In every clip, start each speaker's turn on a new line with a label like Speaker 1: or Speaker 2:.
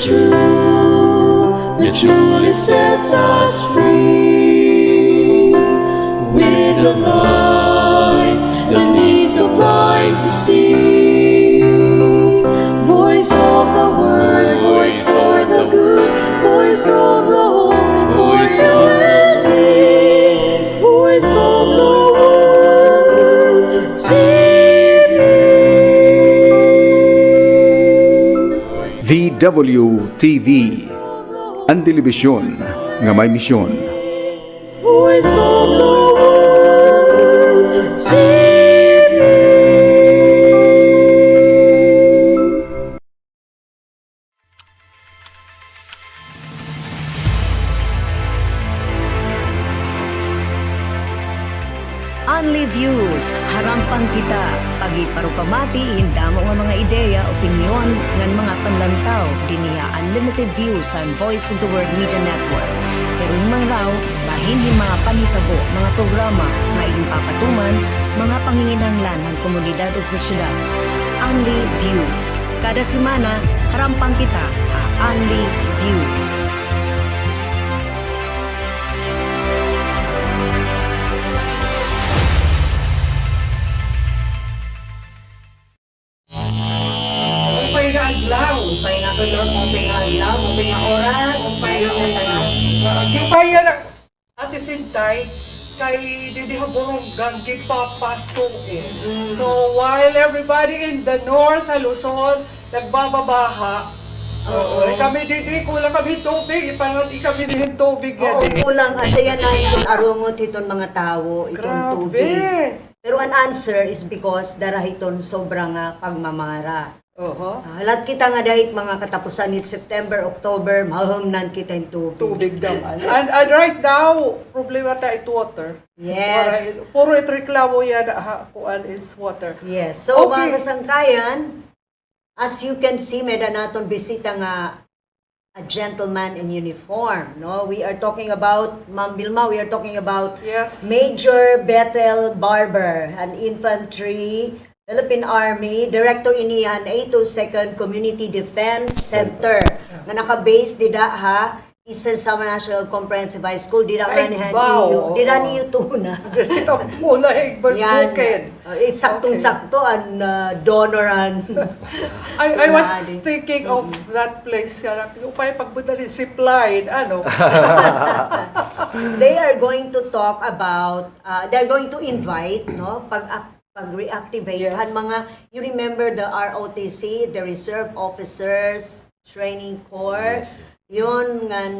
Speaker 1: true, that truly sets us free. With the light that leads the blind to see. Voice of the word, voice for the good, voice of the hope, voice of the need, voice of the world, TV.
Speaker 2: VWTV, ang telebisyon nga may misyon.
Speaker 1: Voice of the world, TV.
Speaker 3: Only views, harampang kita, pagiparupamati, hindamo nga mga ideya, opinyon, ngan mga panlantaw, diniya unlimited views ang Voice of the World Media Network. Pero himang raw, bahin yung mga panitabo, mga programa, nga papatuman, mga panginginanglan ng komunidad o sosyedad. Only views. Kada semana, harampang kita, Only views.
Speaker 4: Upay nga tulog, upay nga ilaw, upay nga oras, upay nga tanan.
Speaker 5: Kaya na at the same time, kay Didi Haburonggan, gipapasok eh. So while everybody in the north, Luzon, nagbababaha, kami Didi, kulang kami tubig, parang kami din tubig yan
Speaker 4: Oo,
Speaker 5: eh.
Speaker 4: kulang. Asya na itong arungot itong mga tao, itong tubig.
Speaker 5: Grabe!
Speaker 4: Pero an answer is because darahiton sobrang pagmamara. Halat kita nga dahit mga katapusan ni September, October, mahumnan kita yung tubig.
Speaker 5: Tubig naman. And right now, problema tayo it water.
Speaker 4: Yes.
Speaker 5: Puro itreklamo yan, kuan is water.
Speaker 4: Yes. So,
Speaker 5: Okay.
Speaker 4: mga kasangkayan, as you can see, medan naton bisita nga a gentleman in uniform. No, we are talking about, Ma'am Vilma, we are talking about
Speaker 5: Yes.
Speaker 4: Major Bethel Barber, an infantry, Philippine Army, Director iniyan 802nd Community Defense Center. Nga naka-base dida ha, Eastern Samar National Comprehensive High School, dida
Speaker 5: Ay,
Speaker 4: manihan
Speaker 5: wow.
Speaker 4: iyo, dida niyo tuna.
Speaker 5: Ito po na
Speaker 4: Yan.
Speaker 5: bukid.
Speaker 4: Saktong-sakto an doonoran.
Speaker 5: I was
Speaker 4: Tunali.
Speaker 5: thinking of that place. Yung pa yung pagbunta ni zipline, ano?
Speaker 4: They are going to talk about, they're going to invite, no, pag-reactivate,
Speaker 5: Yes.
Speaker 4: mga, you remember the ROTC, the Reserve Officers Training Corps, yun nga,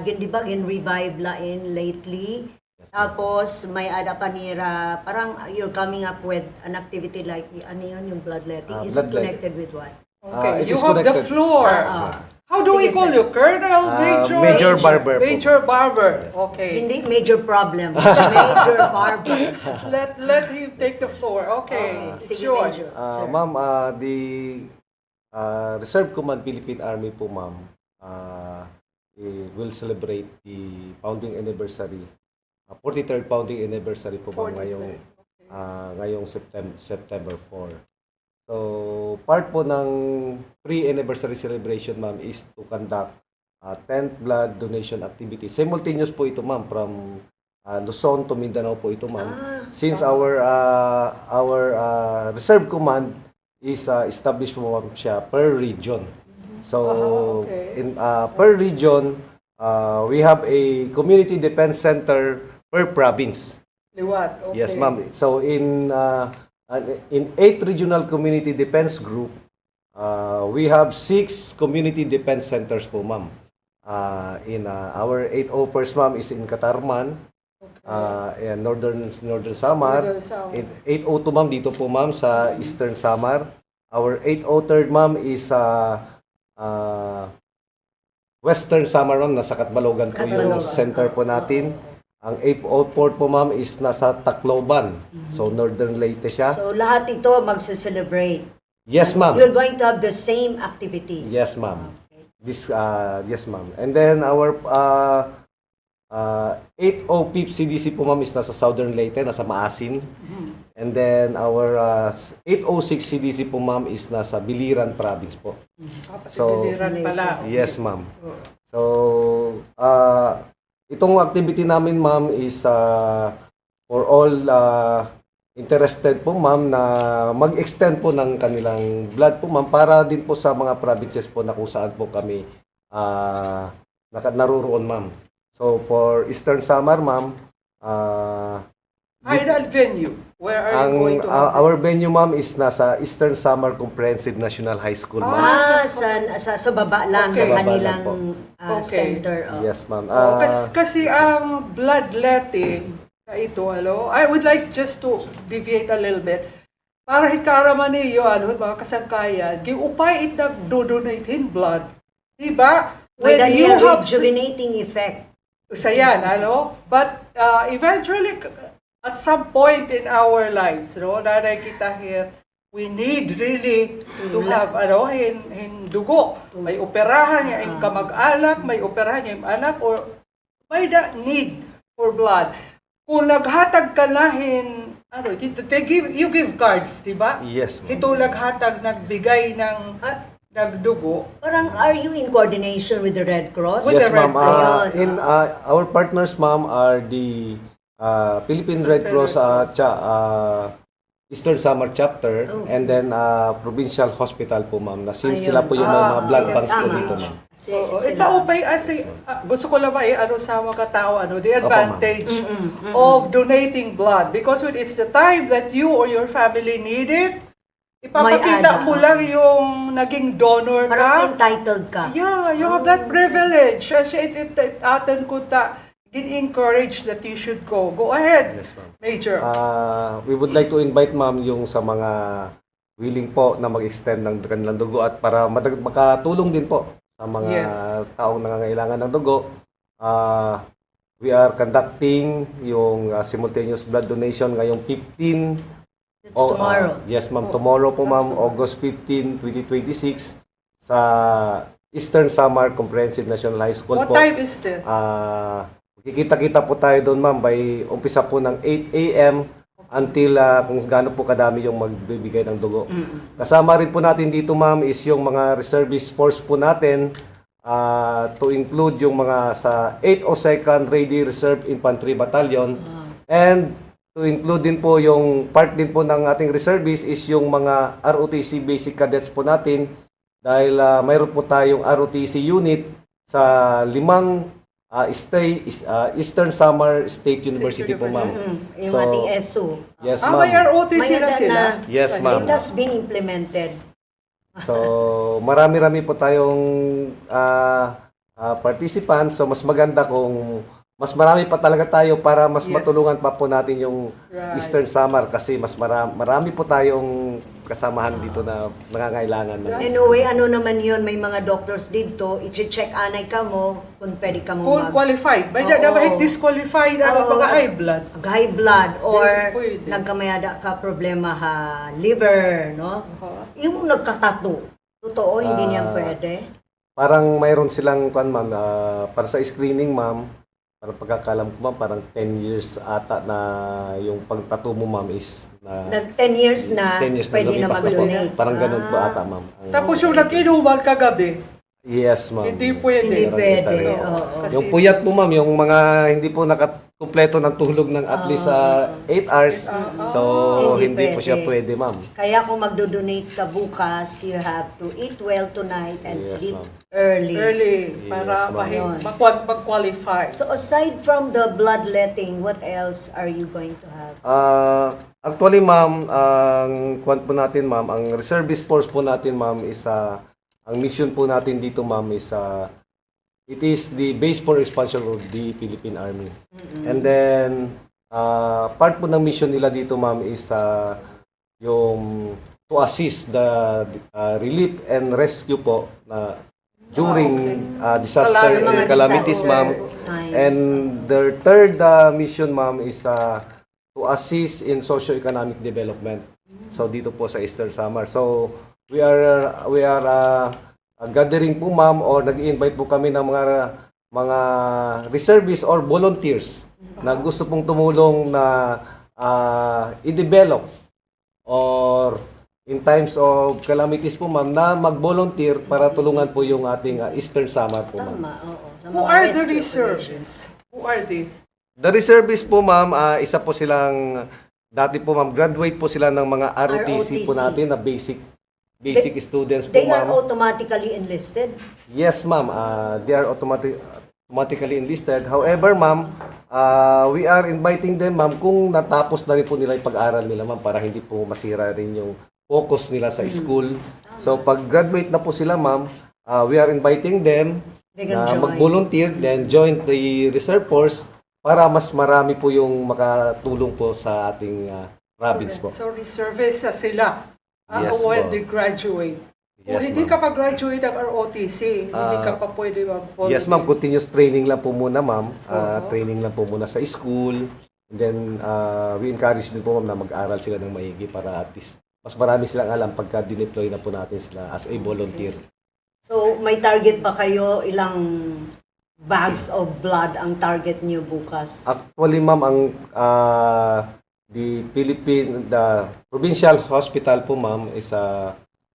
Speaker 4: gindiba, gin-revive lain lately. Tapos, may ada panira, parang you're coming up with an activity like, ano yun, yung bloodletting. Is it
Speaker 6: Bloodletting.
Speaker 4: connected with what?
Speaker 5: Okay,
Speaker 6: It
Speaker 5: you
Speaker 6: is
Speaker 5: have the
Speaker 6: connected.
Speaker 5: floor. How do we
Speaker 4: Sige,
Speaker 5: call
Speaker 4: sir.
Speaker 5: you? Colonel, Major?
Speaker 6: Major Barber po.
Speaker 5: Major Barber. Okay.
Speaker 4: Hindi major problem. Major Barber.
Speaker 5: Let him take the floor. Okay, it's
Speaker 4: Sige,
Speaker 5: yours.
Speaker 4: Major.
Speaker 5: sir.
Speaker 6: Ma'am, the Reserve Command Philippine Army po, ma'am, will celebrate the founding anniversary, 43rd founding anniversary po, ma'am,
Speaker 5: 43rd.
Speaker 6: ngayong September 4. So, part po ng pre-anniversary celebration, ma'am, is to conduct 10th blood donation activity. Simultaneous po ito, ma'am, from Luzon to Mindanao po ito, ma'am. Since our Reserve Command is established po, ma'am, siya per region. So,
Speaker 5: okay.
Speaker 6: in per region, we have a community defense center per province.
Speaker 5: Liwat. Okay.
Speaker 6: Yes, ma'am. So, in 8 regional community defense group, we have 6 community defense centers po, ma'am. Our 801st, ma'am, is in Katarman, and Northern Samar.
Speaker 5: Northern Samar.
Speaker 6: 802, ma'am, dito po, ma'am, sa Eastern Samar. Our 803rd, ma'am, is Western Samar, ma'am, nasa Katbalogan po yung
Speaker 4: Katbalogan.
Speaker 6: center po natin. Ang 804 po, ma'am, is nasa Tacloban. So, Northern Leyte siya.
Speaker 4: So, lahat ito magse-celebrate.
Speaker 6: Yes, ma'am.
Speaker 4: You're going to have the same activity.
Speaker 6: Yes, ma'am. Yes, ma'am. And then our 805th CDC po, ma'am, is nasa Southern Leyte, nasa Maasin. And then our 806 CDC po, ma'am, is nasa Biliran Province po. So,
Speaker 5: Biliran pala.
Speaker 6: yes, ma'am. So, itong activity namin, ma'am, is for all interested po, ma'am, na mag-extend po ng kanilang blood po, ma'am, para din po sa mga provinces po na kung saan po kami naruroon, ma'am. So, for Eastern Samar, ma'am,
Speaker 5: Ideal venue. Where are you going to have it?
Speaker 6: our venue, ma'am, is nasa Eastern Samar Comprehensive National High School, ma'am.
Speaker 4: Sa baba lang
Speaker 5: Okay.
Speaker 4: ng
Speaker 6: Sa baba lang
Speaker 4: kanilang
Speaker 6: po.
Speaker 5: Okay.
Speaker 4: center.
Speaker 6: Yes, ma'am.
Speaker 5: Kasi ang bloodletting na ito, I would like just to deviate a little bit. Para hikaraman niyo, mga kasangkayan, giupay it nagdodonatein blood. Diba?
Speaker 4: With
Speaker 5: When
Speaker 4: a
Speaker 5: you have
Speaker 4: rejuvenating effect.
Speaker 5: sa yan, But eventually, at some point in our lives, na nakikita here, we need really to have, dugo. May operahan niya yung kamag-anak, may operahan niya yung anak, or may need for blood. Kung naghatag ka nahin, you give cards, di ba?
Speaker 6: Yes, ma'am.
Speaker 5: Ito naghatag, nagbigay ng nagdugo.
Speaker 4: Parang, are you in coordination with the Red Cross?
Speaker 5: With
Speaker 6: Yes,
Speaker 5: the Red
Speaker 6: ma'am.
Speaker 4: Cross.
Speaker 6: Our partners, ma'am, are the Philippine Red Cross Eastern Samar Chapter, and then Provincial Hospital po, ma'am. Na since sila po yung mga blood banks po
Speaker 4: tama.
Speaker 6: dito, ma'am.
Speaker 5: Ito pa gusto ko lang sa mga tao, the advantage of donating blood. Because when it's the time that you or your family need it, ipapakita
Speaker 4: May
Speaker 5: mo lang yung naging donor
Speaker 4: Parang
Speaker 5: ka.
Speaker 4: entitled ka.
Speaker 5: Yeah, you have that privilege. Kasi atin ko encourage that you should go. Go ahead,
Speaker 6: Yes, ma'am.
Speaker 5: Major.
Speaker 6: We would like to invite, ma'am, yung sa mga willing po na mag-extend ng kanilang dugo at para makatulong din po sa mga
Speaker 5: Yes.
Speaker 6: taong nangangailangan ng dugo. We are conducting yung simultaneous blood donation ngayong 15.
Speaker 4: It's tomorrow.
Speaker 6: Yes, ma'am. Tomorrow po, ma'am, August 15, 2026 sa Eastern Samar Comprehensive National High School
Speaker 5: What
Speaker 6: po.
Speaker 5: time is this?
Speaker 6: Kikita-kita po tayo doon, ma'am, by umpisa po ng 8 a.m. until kung gaano po kadami yung magbibigay ng dugo. Kasama rin po natin dito, ma'am, is yung mga reservist force po natin to include yung mga sa 802nd Ready Reserve Infantry Battalion and to include din po yung part din po ng ating reservist is yung mga ROTC basic cadets po natin dahil mayroon po tayong ROTC unit sa 5 Eastern Samar State University po, ma'am.
Speaker 4: Yung ating SU.
Speaker 6: Yes,
Speaker 5: May
Speaker 6: ma'am.
Speaker 5: ROTC na sila.
Speaker 6: Yes, ma'am.
Speaker 4: It has been implemented.
Speaker 6: So, marami-rami po tayong participants. So, mas maganda kung mas marami pa talaga tayo para mas
Speaker 5: Yes.
Speaker 6: matulungan pa po natin yung
Speaker 5: Right.
Speaker 6: Eastern Samar kasi mas marami po tayong kasamahan dito na nangangailangan ng
Speaker 4: Anyway, naman yun, may mga doctors dito, i-check anay ka mo kung pwede ka mo
Speaker 5: Kung qualified. May
Speaker 4: Oo.
Speaker 5: dapat disqualified
Speaker 4: Oo.
Speaker 5: mga high blood.
Speaker 4: high blood or
Speaker 5: Pwede.
Speaker 4: nagkamayada ka problema liver, no? Yung nagkatato, totoo, hindi niyan pwede.
Speaker 6: Parang mayroon silang ma'am, para sa screening, ma'am, para pagkakalam ko, ma'am, parang 10 years ata na yung pagtattoo mo, ma'am, is na
Speaker 4: Nag 10 years na,
Speaker 6: 10 years na
Speaker 4: pwede na
Speaker 6: lumipas na po.
Speaker 4: mag-donate.
Speaker 6: Parang ganun po ata, ma'am.
Speaker 5: Tapos yung nag-inuman kagabi,
Speaker 6: Yes, ma'am.
Speaker 5: hindi pwede.
Speaker 4: Hindi pwede,
Speaker 6: Oo.
Speaker 4: oo.
Speaker 5: Kasi-
Speaker 6: Yung puyat po, ma'am, yung mga hindi po nakakumpleto ng tulog ng at least 8 hours. So,
Speaker 4: Hindi
Speaker 6: hindi po siya
Speaker 4: pwede.
Speaker 6: pwede, ma'am.
Speaker 4: Kaya kung magdo-donate ka bukas, you have to eat well tonight and
Speaker 6: Yes,
Speaker 4: sleep
Speaker 6: ma'am.
Speaker 4: early.
Speaker 5: Early,
Speaker 6: Yes,
Speaker 5: para
Speaker 6: ma'am.
Speaker 5: mag-qualify.
Speaker 4: So aside from the bloodletting, what else are you going to have?
Speaker 6: Actually, ma'am, ang kwan po natin, ma'am, ang reservist force po natin, ma'am, is ang mission po natin dito, ma'am, is it is the base for expansion of the Philippine Army. And then, part po ng mission nila dito, ma'am, is yung to assist the relief and rescue po na during disaster
Speaker 5: Mga
Speaker 6: and calamities,
Speaker 4: disaster
Speaker 6: ma'am.
Speaker 4: times.
Speaker 6: And their third mission, ma'am, is to assist in socio-economic development. So dito po sa Eastern Samar. So we are gathering po, ma'am, or nag-invite po kami ng mga mga reservists or volunteers na gusto pong tumulong na i-develop or in times of calamities po ma'am na mag-volunteer para tulungan po yung ating Eastern Samar po ma'am.
Speaker 4: Tama, oo. Sa
Speaker 5: Who
Speaker 4: mga
Speaker 5: are the
Speaker 4: rescue
Speaker 5: reservists? Who are these?
Speaker 6: The reservists po ma'am, isa po silang dati po ma'am, graduate po sila ng mga ROTC, po
Speaker 4: ROTC.
Speaker 6: natin na basic students po
Speaker 4: They are
Speaker 6: ma'am.
Speaker 4: automatically enlisted.
Speaker 6: Yes, ma'am. They are automatically enlisted. However, ma'am, we are inviting them, ma'am, kung natapos na rin po nila yung pag-aral nila, ma'am, para hindi po masira rin yung focus nila sa school. So, pag graduate na po sila, ma'am, we are inviting them
Speaker 4: They can
Speaker 6: na
Speaker 4: join.
Speaker 6: mag-volunteer, then join the reserve force para mas marami po yung makatulong po sa ating province po.
Speaker 5: So reservists na sila
Speaker 6: Yes,
Speaker 5: when
Speaker 6: po.
Speaker 5: they graduate. Kung
Speaker 6: Yes,
Speaker 5: hindi
Speaker 6: ma'am.
Speaker 5: ka pa graduate ng ROTC, hindi ka pa pwede mag-volunteer.
Speaker 6: Yes, ma'am. Continuous training lang po muna, ma'am. Training lang po muna sa school. And then, we encourage din po, ma'am, na mag-aral sila ng maigi para at least mas marami silang alam pagka dineploy na po natin sila as a volunteer.
Speaker 4: So, may target ba kayo? Ilang bags of blood ang target niyo bukas?
Speaker 6: Actually, ma'am, ang the provincial hospital po, ma'am, is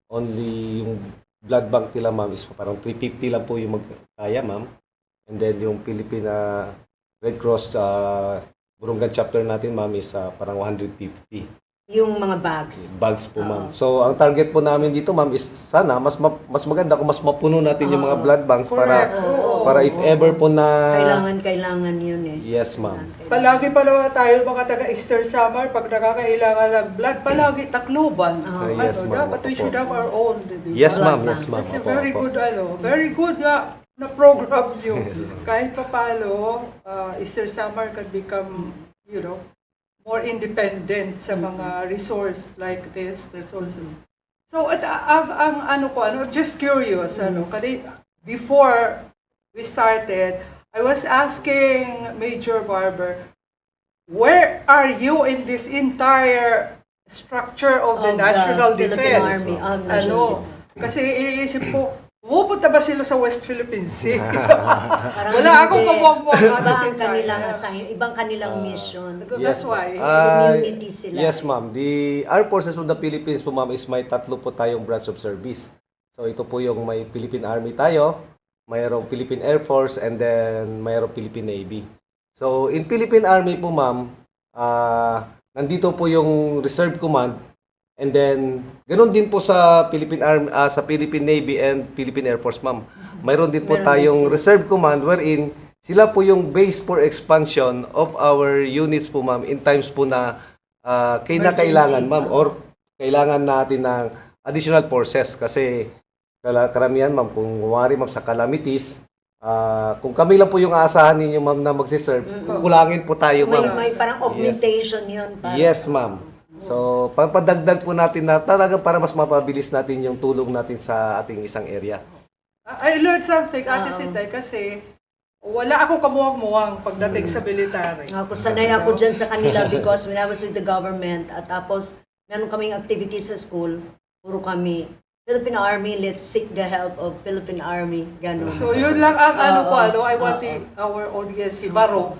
Speaker 6: only yung blood bank nila, ma'am, is parang 350 lang po yung magkaya, ma'am. And then yung Philippine Red Cross Burungan chapter natin, ma'am, is parang 150
Speaker 4: Yung mga bags.
Speaker 6: bags po, ma'am. So, ang target po namin dito, ma'am, is sana mas maganda kung mas mapuno natin yung mga blood banks
Speaker 5: Correct. Oo.
Speaker 6: para if ever po na
Speaker 4: Kailangan yun eh.
Speaker 6: yes, ma'am.
Speaker 5: Palagi pa naman tayo mga taga-Eastern Samar, pag nakakailangan ng blood, palagi Tacloban.
Speaker 6: Yes, ma'am.
Speaker 5: Dapat we
Speaker 6: Opo.
Speaker 5: should have our own. di ba?
Speaker 6: Yes, ma'am. Yes, ma'am.
Speaker 5: It's a
Speaker 6: Opo,
Speaker 5: very
Speaker 6: opo.
Speaker 5: good, very good na program nyo. Kahit pa paano, Eastern Samar can become, more independent sa mga resources. So, just curious, before we started, I was asking Major Barber, where are you in this entire structure of the
Speaker 4: Of the
Speaker 5: National
Speaker 4: Philippine
Speaker 5: Defense?
Speaker 4: Army, of National
Speaker 5: Kasi iniisip ko, pupunta ba sila sa West Philippine Sea?
Speaker 4: Parang
Speaker 5: Wala akong
Speaker 4: hindi.
Speaker 5: kabuang
Speaker 4: Ibang kanilang mission.
Speaker 5: That's why.
Speaker 4: Community sila.
Speaker 6: Yes, ma'am. The Armed Forces of the Philippines po, ma'am, is may tatlo po tayong branch of service. So, ito po yung may Philippine Army tayo, mayroong Philippine Air Force, and then mayroong Philippine Navy. So, in Philippine Army po, ma'am, nandito po yung Reserve Command, and then, ganun din po sa Philippine Army, sa Philippine Navy and Philippine Air Force, ma'am. Mayroon din po tayong Reserve Command wherein sila po yung base for expansion of our units po, ma'am, in times po na kailangan, ma'am, or kailangan natin ng additional forces kasi karamihan, ma'am, kung wari, ma'am, sa calamities, kung kami lang po yung aasahan ninyo, ma'am, na magsiserve, kukulangin po tayo, ma'am.
Speaker 4: May parang augmentation yun. Parang,
Speaker 6: Yes, ma'am. So, pampadagdag po natin na talaga para mas mapabilis natin yung tulong natin sa ating isang area.
Speaker 5: I learned something, Ate Sintay, kasi wala ako kamuwang-muwang pagdating sa military.
Speaker 4: Ako, sanay ako dyan sa kanila because when I was with the government at tapos meron kaming activities sa school, puro kami, Philippine Army, let's seek the help of Philippine Army. Ganun.
Speaker 5: So yun lang ang I want our audience, Hibaro,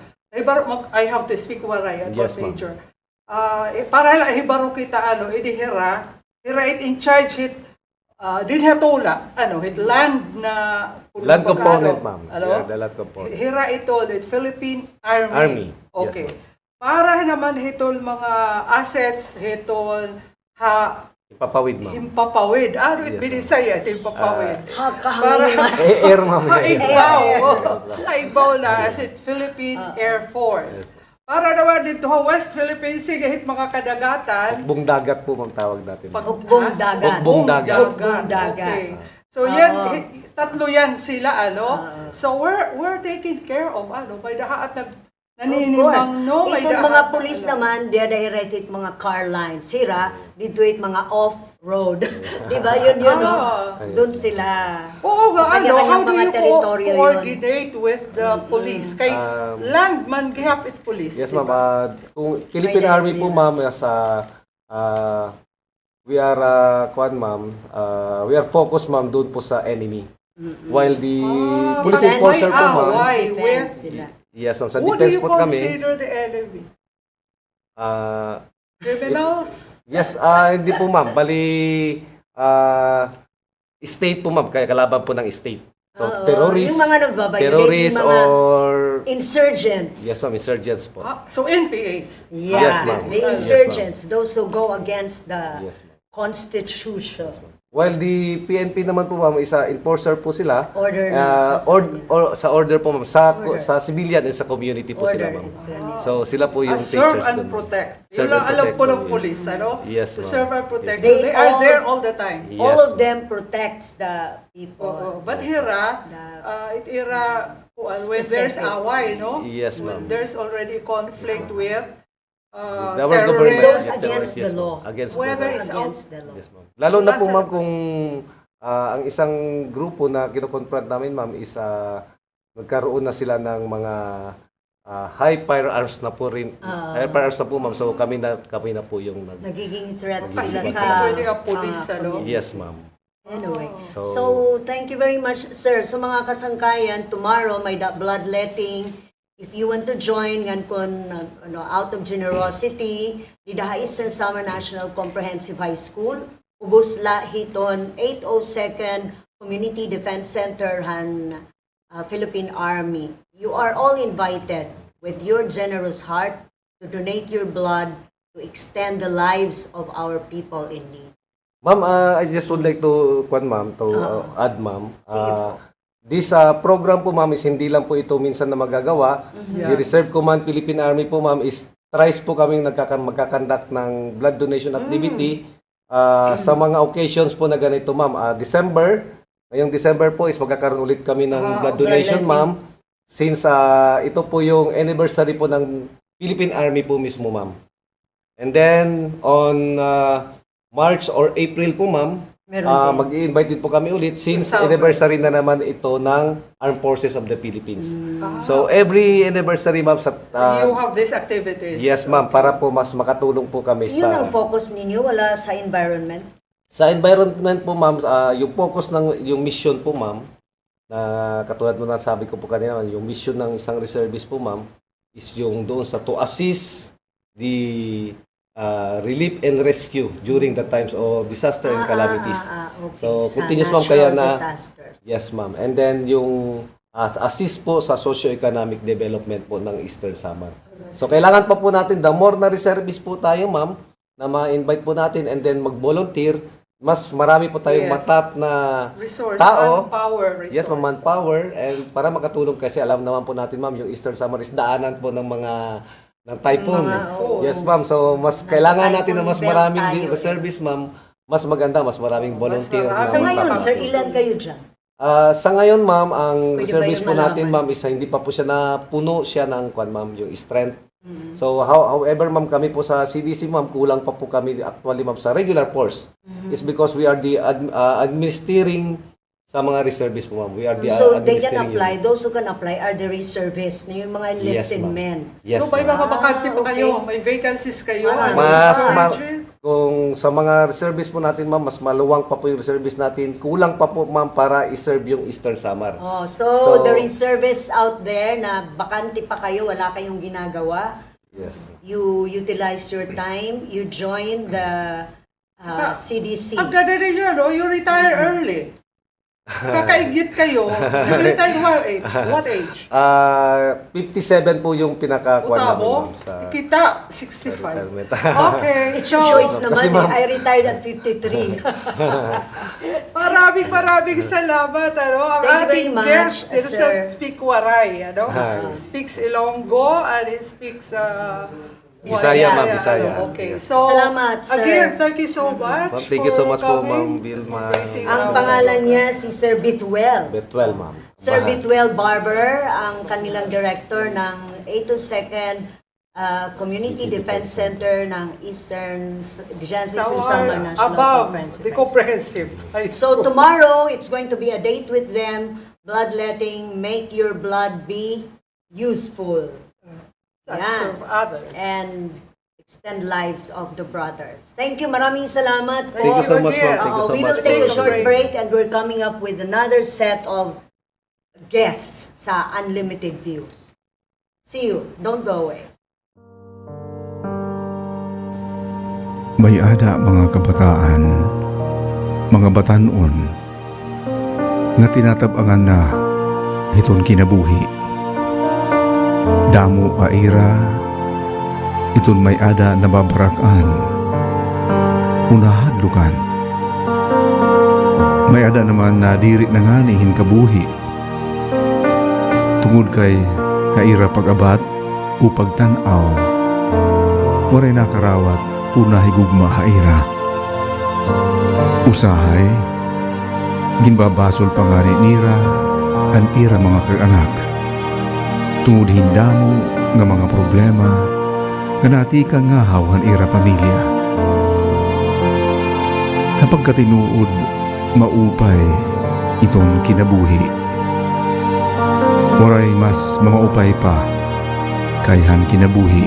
Speaker 5: I have to speak Waray at
Speaker 6: Yes, ma'am.
Speaker 5: Major. Para lang Hibaro kita, idihira, hira in charge hit, dinhatula, hit land na,
Speaker 6: Land component, ma'am.
Speaker 5: Ano?
Speaker 6: Yeah, the land component.
Speaker 5: Hira ito, the Philippine Army.
Speaker 6: Army.
Speaker 5: Okay.
Speaker 6: Yes,
Speaker 5: Para naman hitol mga assets, hitol,
Speaker 6: Ipapawid, ma'am.
Speaker 5: himpapawid. Ano
Speaker 6: Yes,
Speaker 5: binisaya ito himpapawid?
Speaker 4: Kahangin.
Speaker 6: Air, ma'am.
Speaker 5: Maibaw. Maibaw na as it Philippine Air Force. Para naman dito sa West Philippine Sea, kahit mga kadagatan,
Speaker 6: Bung dagat po, ma'am, tawag natin. ma'am.
Speaker 4: Hugbong dagat.
Speaker 6: Hugbong dagat.
Speaker 4: Hugbong dagat.
Speaker 5: Okay. So yan, tatlo yan sila, So we're taken care of, by the at naninimang, no? May
Speaker 4: Itong
Speaker 5: dahat
Speaker 4: mga
Speaker 5: na,
Speaker 4: pulis naman, dadahiret mga car lines. Sira, dito it mga off-road. Diba? Yun. Doon sila.
Speaker 5: Oo nga,
Speaker 4: Kanya-kanyang
Speaker 5: how do
Speaker 4: mga
Speaker 5: you
Speaker 4: teritoryo yun.
Speaker 5: coordinate with the police? Kay landman, gihap it police.
Speaker 6: Yes,
Speaker 5: diba?
Speaker 6: ma'am. Kung Philippine Army po, ma'am, we are, ma'am, we are focused, ma'am, doon po sa enemy. While the police
Speaker 4: Defense.
Speaker 6: enforcer po, ma'am,
Speaker 5: Why?
Speaker 4: Defense
Speaker 5: With
Speaker 4: sila.
Speaker 6: yes, ma'am, sa
Speaker 5: who do
Speaker 6: defense
Speaker 5: you
Speaker 6: po kami,
Speaker 5: consider the enemy?
Speaker 6: ah,
Speaker 5: Criminals?
Speaker 6: yes, hindi po ma'am, bali, state po ma'am, kaya kalaban po ng state. So,
Speaker 4: Oo,
Speaker 6: terrorists,
Speaker 4: yung mga nagbabayolate,
Speaker 6: terrorists
Speaker 4: yung mga
Speaker 6: or,
Speaker 4: Insurgents.
Speaker 6: yes ma'am, insurgents po.
Speaker 5: So NPAs.
Speaker 4: Yeah,
Speaker 6: Yes, ma'am.
Speaker 4: the
Speaker 6: Yes,
Speaker 4: insurgents, those who go against the
Speaker 6: Yes, ma'am.
Speaker 4: Constitution.
Speaker 6: While the PNP naman po ma'am, isa enforcer po sila.
Speaker 4: Order na, sa
Speaker 6: sa order po ma'am, sa
Speaker 4: Order.
Speaker 6: sa civilian and sa community po sila ma'am.
Speaker 4: Order.
Speaker 6: So sila po yung
Speaker 5: Serve
Speaker 6: teachers
Speaker 5: and
Speaker 6: dun.
Speaker 5: protect.
Speaker 6: Serve
Speaker 5: Yun lang
Speaker 6: and
Speaker 5: alam
Speaker 6: protect
Speaker 5: ko
Speaker 6: po
Speaker 5: ng
Speaker 6: yun.
Speaker 5: police, ano?
Speaker 6: Yes,
Speaker 5: To
Speaker 6: ma'am.
Speaker 5: serve and protect.
Speaker 6: Yes.
Speaker 5: So they are
Speaker 4: They
Speaker 5: there
Speaker 4: all-
Speaker 5: all the time.
Speaker 6: Yes,
Speaker 4: All of
Speaker 6: ma'am.
Speaker 4: them protects the people.
Speaker 5: But here, when there's
Speaker 4: Specific.
Speaker 5: away, no?
Speaker 6: Yes,
Speaker 5: When
Speaker 6: ma'am.
Speaker 5: there's already conflict with
Speaker 6: The our
Speaker 5: terrorists.
Speaker 6: government,
Speaker 4: Those
Speaker 6: yes,
Speaker 4: against
Speaker 6: yes,
Speaker 4: the
Speaker 6: ma'am.
Speaker 4: law.
Speaker 6: Against
Speaker 5: Whether
Speaker 6: the law.
Speaker 5: it's
Speaker 4: Against the law.
Speaker 6: Yes, ma'am. Lalo na po
Speaker 5: Nasa-
Speaker 6: ma'am kung ang isang grupo na kinoconfront namin ma'am is nagkaroon na sila ng mga high firearms na po rin. High firearms na po ma'am. So kami na po yung
Speaker 4: Nagiging threat
Speaker 5: Kasi
Speaker 4: sila
Speaker 5: hindi
Speaker 4: sa...
Speaker 5: sila pwede ang police, ano?
Speaker 6: Yes, ma'am.
Speaker 4: Anyway,
Speaker 6: So-
Speaker 4: so thank you very much, sir. So mga kasangkayan, tomorrow may bloodletting. If you want to join ngan kon out of generosity, di daha Eastern Samar National Comprehensive High School, ubos hiton 802nd Community Defense Center han Philippine Army. You are all invited with your generous heart to donate your blood to extend the lives of our people in need.
Speaker 6: Ma'am, I just would like to add ma'am. This program po ma'am is hindi lang po ito minsan na magagawa. The Reserve Command Philippine Army po ma'am is thrice po kaming magkakandak ng blood donation activity sa mga occasions po na ganito ma'am. Ngayong December po is magkakaroon ulit kami ng blood donation ma'am. Since ito po yung anniversary po ng Philippine Army po mismo ma'am. And then on March or April po ma'am, mag-i-invite din po kami ulit since anniversary na naman ito ng Armed Forces of the Philippines. So every anniversary ma'am sa
Speaker 5: You have these activities.
Speaker 6: yes ma'am, para po mas makatulong po kami
Speaker 4: Yun ang
Speaker 6: sa
Speaker 4: focus ninyo, wala sa environment?
Speaker 6: environment po ma'am, yung focus ng yung mission po ma'am, na katulad mo na sabi ko po kanina, yung mission ng isang reservist po ma'am is yung doon sa to assist the relief and rescue during the times of disaster and calamities.
Speaker 4: Okay.
Speaker 6: So,
Speaker 4: Sa
Speaker 6: continuous ma'am
Speaker 4: natural
Speaker 6: kaya na
Speaker 4: disasters.
Speaker 6: yes ma'am. And then yung assist po sa socio-economic development po ng Eastern Samar. So kailangan pa po natin, the more na reservist po tayo ma'am, na ma-invite po natin and then mag-volunteer, mas marami po tayong
Speaker 5: Yes.
Speaker 6: matap na
Speaker 5: Resource,
Speaker 6: tao.
Speaker 5: manpower, resource.
Speaker 6: Yes, ma'am, manpower. And para makatulong kasi alam naman po natin ma'am, yung Eastern Samar is daanan po ng mga ng typhoon. Yes ma'am, so mas kailangan natin na mas
Speaker 4: typhoon belt
Speaker 6: maraming
Speaker 4: tayo.
Speaker 6: reservist ma'am, mas maganda, mas maraming volunteer.
Speaker 5: marami.
Speaker 6: na
Speaker 4: Sa ngayon,
Speaker 6: matap.
Speaker 4: sir, ilan kayo dyan?
Speaker 6: Sa ngayon, ma'am, ang
Speaker 4: Pwede
Speaker 6: reservist
Speaker 4: ba
Speaker 6: po
Speaker 4: yun
Speaker 6: natin,
Speaker 4: malaman?
Speaker 6: ma'am, is hindi pa po siya puno siya ng ma'am, yung strength. So, however, ma'am, kami po sa CDC, ma'am, kulang pa po kami actually, ma'am, sa regular force. Is because we are the administering sa mga reservists po, ma'am. We are the
Speaker 4: So they can
Speaker 6: administering
Speaker 4: apply,
Speaker 6: unit.
Speaker 4: those who can apply are the reservists, yung mga enlisted
Speaker 6: ma'am.
Speaker 4: men.
Speaker 6: Yes,
Speaker 5: So may
Speaker 6: ma'am.
Speaker 5: mga bakante pa kayo,
Speaker 4: okay.
Speaker 5: may vacancies kayo.
Speaker 6: Mas,
Speaker 5: Encourage it.
Speaker 6: kung sa mga reservists po natin, ma'am, mas maluwang pa po yung reservists natin. Kulang pa po, ma'am, para i-serve yung Eastern Samar.
Speaker 4: Oh, so
Speaker 6: So-
Speaker 4: the reservists out there na bakante pa kayo, wala kayong ginagawa,
Speaker 6: Yes.
Speaker 4: you utilize your time, you join the CDC.
Speaker 5: Ang ganda rin yun, no? You retire early. Kakaigit kayo. You retire what age?
Speaker 6: 57 po yung pinakakuan namin,
Speaker 5: Utabo?
Speaker 6: ma'am, sa
Speaker 5: Kita, 65.
Speaker 6: retirement.
Speaker 5: Okay.
Speaker 4: It's your choice
Speaker 6: Kasi
Speaker 4: naman,
Speaker 6: ma'am-
Speaker 4: I retired at 53.
Speaker 5: Maraming salamat, ano? Ang
Speaker 4: Thank you very
Speaker 5: ating
Speaker 4: much,
Speaker 5: guest, it
Speaker 4: sir.
Speaker 5: doesn't speak Waray, ano?
Speaker 6: Hi.
Speaker 5: Speaks Ilonggo and it speaks
Speaker 6: Bisaya, ma'am,
Speaker 5: Waya,
Speaker 6: Bisaya.
Speaker 5: ano, okay.
Speaker 6: Yes.
Speaker 5: So,
Speaker 4: Salamat, sir.
Speaker 5: Again, thank you so much.
Speaker 6: Ma'am, thank you so
Speaker 5: for
Speaker 6: much po,
Speaker 5: coming,
Speaker 6: Ma'am Vilma.
Speaker 5: for gracing
Speaker 4: Ang
Speaker 5: our-
Speaker 4: pangalan niya si Sir Bitwell.
Speaker 6: Betwell, ma'am.
Speaker 4: Sir
Speaker 6: Bahay.
Speaker 4: Bitwell Barber, ang kanilang director ng 802nd Community Defense Center ng Eastern
Speaker 5: Samar,
Speaker 4: Samar National
Speaker 5: above
Speaker 4: Conference.
Speaker 5: the comprehensive.
Speaker 4: So tomorrow, it's going to be a date with them, bloodletting, make your blood be useful.
Speaker 5: that
Speaker 4: Yeah.
Speaker 5: serve others.
Speaker 4: And extend lives of the brothers. Thank you. Maraming salamat po.
Speaker 6: Thank you so much, ma'am. Thank you so
Speaker 4: We
Speaker 6: much.
Speaker 4: will take a short
Speaker 5: Break.
Speaker 4: break and we're coming up with another set of guests sa Unlimited Views. See you. Don't go away.
Speaker 2: May ada mga kabataan, mga batanon, nga tinatabangan na iton kinabuhi. Damo aira, iton may ada na babarakan, unahadlukan. May ada naman na diri na nga nihin kabuhi. Tungod kay haira pag-abat o pagtanaw, waray nakarawat una higugma haira. Usahay, ginbabasol pa nga ni nira an ira mga kaanak. Tungod hindamo nga mga problema nga nati ka nga hawan ira pamilya. Kapag katinuod, maupay iton kinabuhi. Waray mas mamaupay pa kayhan kinabuhi.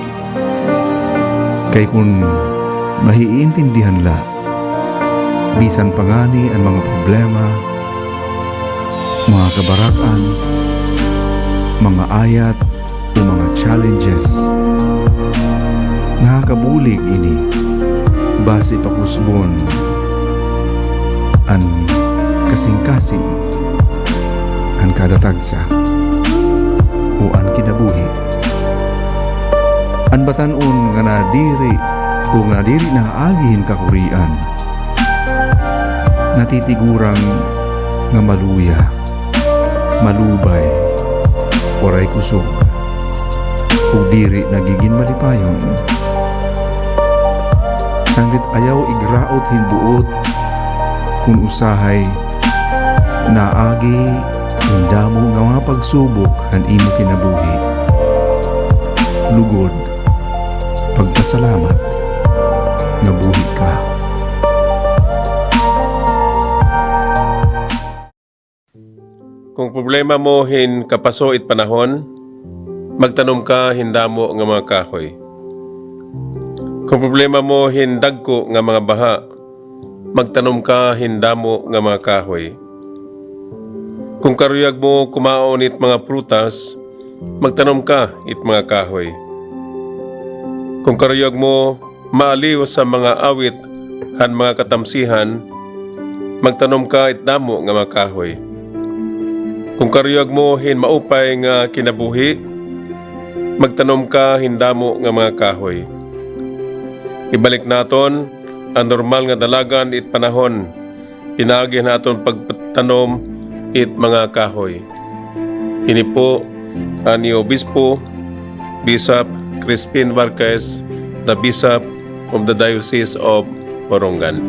Speaker 2: Kay kung mahiintindihan la, bisan pangani ang mga problema, mga kabarakan, mga ayat o mga challenges. Nakakabulig ini, base pakusgon, an kasing-kasing, an kadatagsa, o an kinabuhi. An batanon nga nadiri o nga diri na agihin kakurian, natitigurang nga maluya, malubay, oray kusog, o diri nagiging malipayon. Sanglit ayaw igraot hinbuot, kung usahay naagi hindamo nga mga pagsubok han imo kinabuhi. Lugod, pagpasalamat, nga buhi ka.
Speaker 7: Kung problema mo hin kapaso it panahon, magtanom ka hindamo nga mga kahoy. Kung problema mo hin dagko nga mga baha, magtanom ka hindamo nga mga kahoy. Kung karuyag mo kumaon it mga prutas, magtanom ka it mga kahoy. Kung karuyag mo maaliw sa mga awit han mga katamsihan, magtanom ka it damo nga mga kahoy. Kung karuyag mo hin maupay nga kinabuhi, magtanom ka hindamo nga mga kahoy. Ibalik naton ang normal nga dalagan it panahon, pinagi naton pagtanom it mga kahoy. Ini po ang Obispo Bishop Crispin Vargas, the Bishop of the Diocese of Borongan.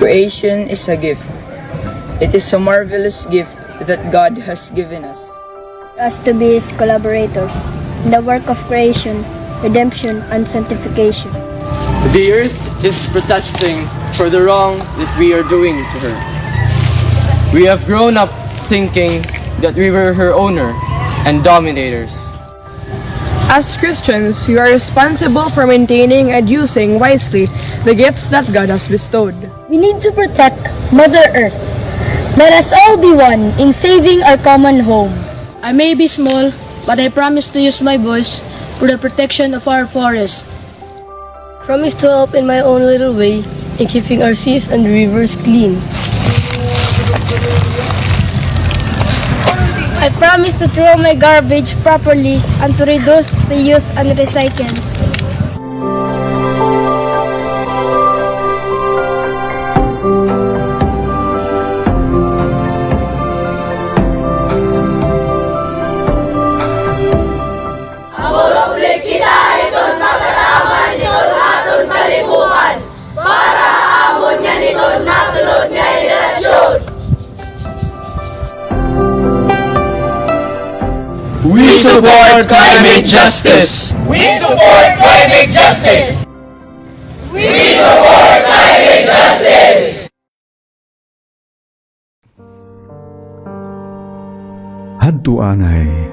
Speaker 8: Creation is a gift. It is a marvelous gift that God has given us.
Speaker 9: Us to be His collaborators in the work of creation, redemption, and sanctification.
Speaker 10: The earth is protesting for the wrong that we are doing to her. We have grown up thinking that we were her owner and dominators.
Speaker 8: As Christians, we are responsible for maintaining and using wisely the gifts that God has bestowed.
Speaker 9: We need to protect Mother Earth. Let us all be one in saving our common home.
Speaker 11: I may be small, but I promise to use my voice for the protection of our forest.
Speaker 9: Promise to help in my own little way in keeping our seas and rivers clean. I promise to throw my garbage properly and to reduce, reuse, and recycle.
Speaker 10: support climate justice!
Speaker 1: We support climate justice! We support climate justice!
Speaker 2: Hadto anay,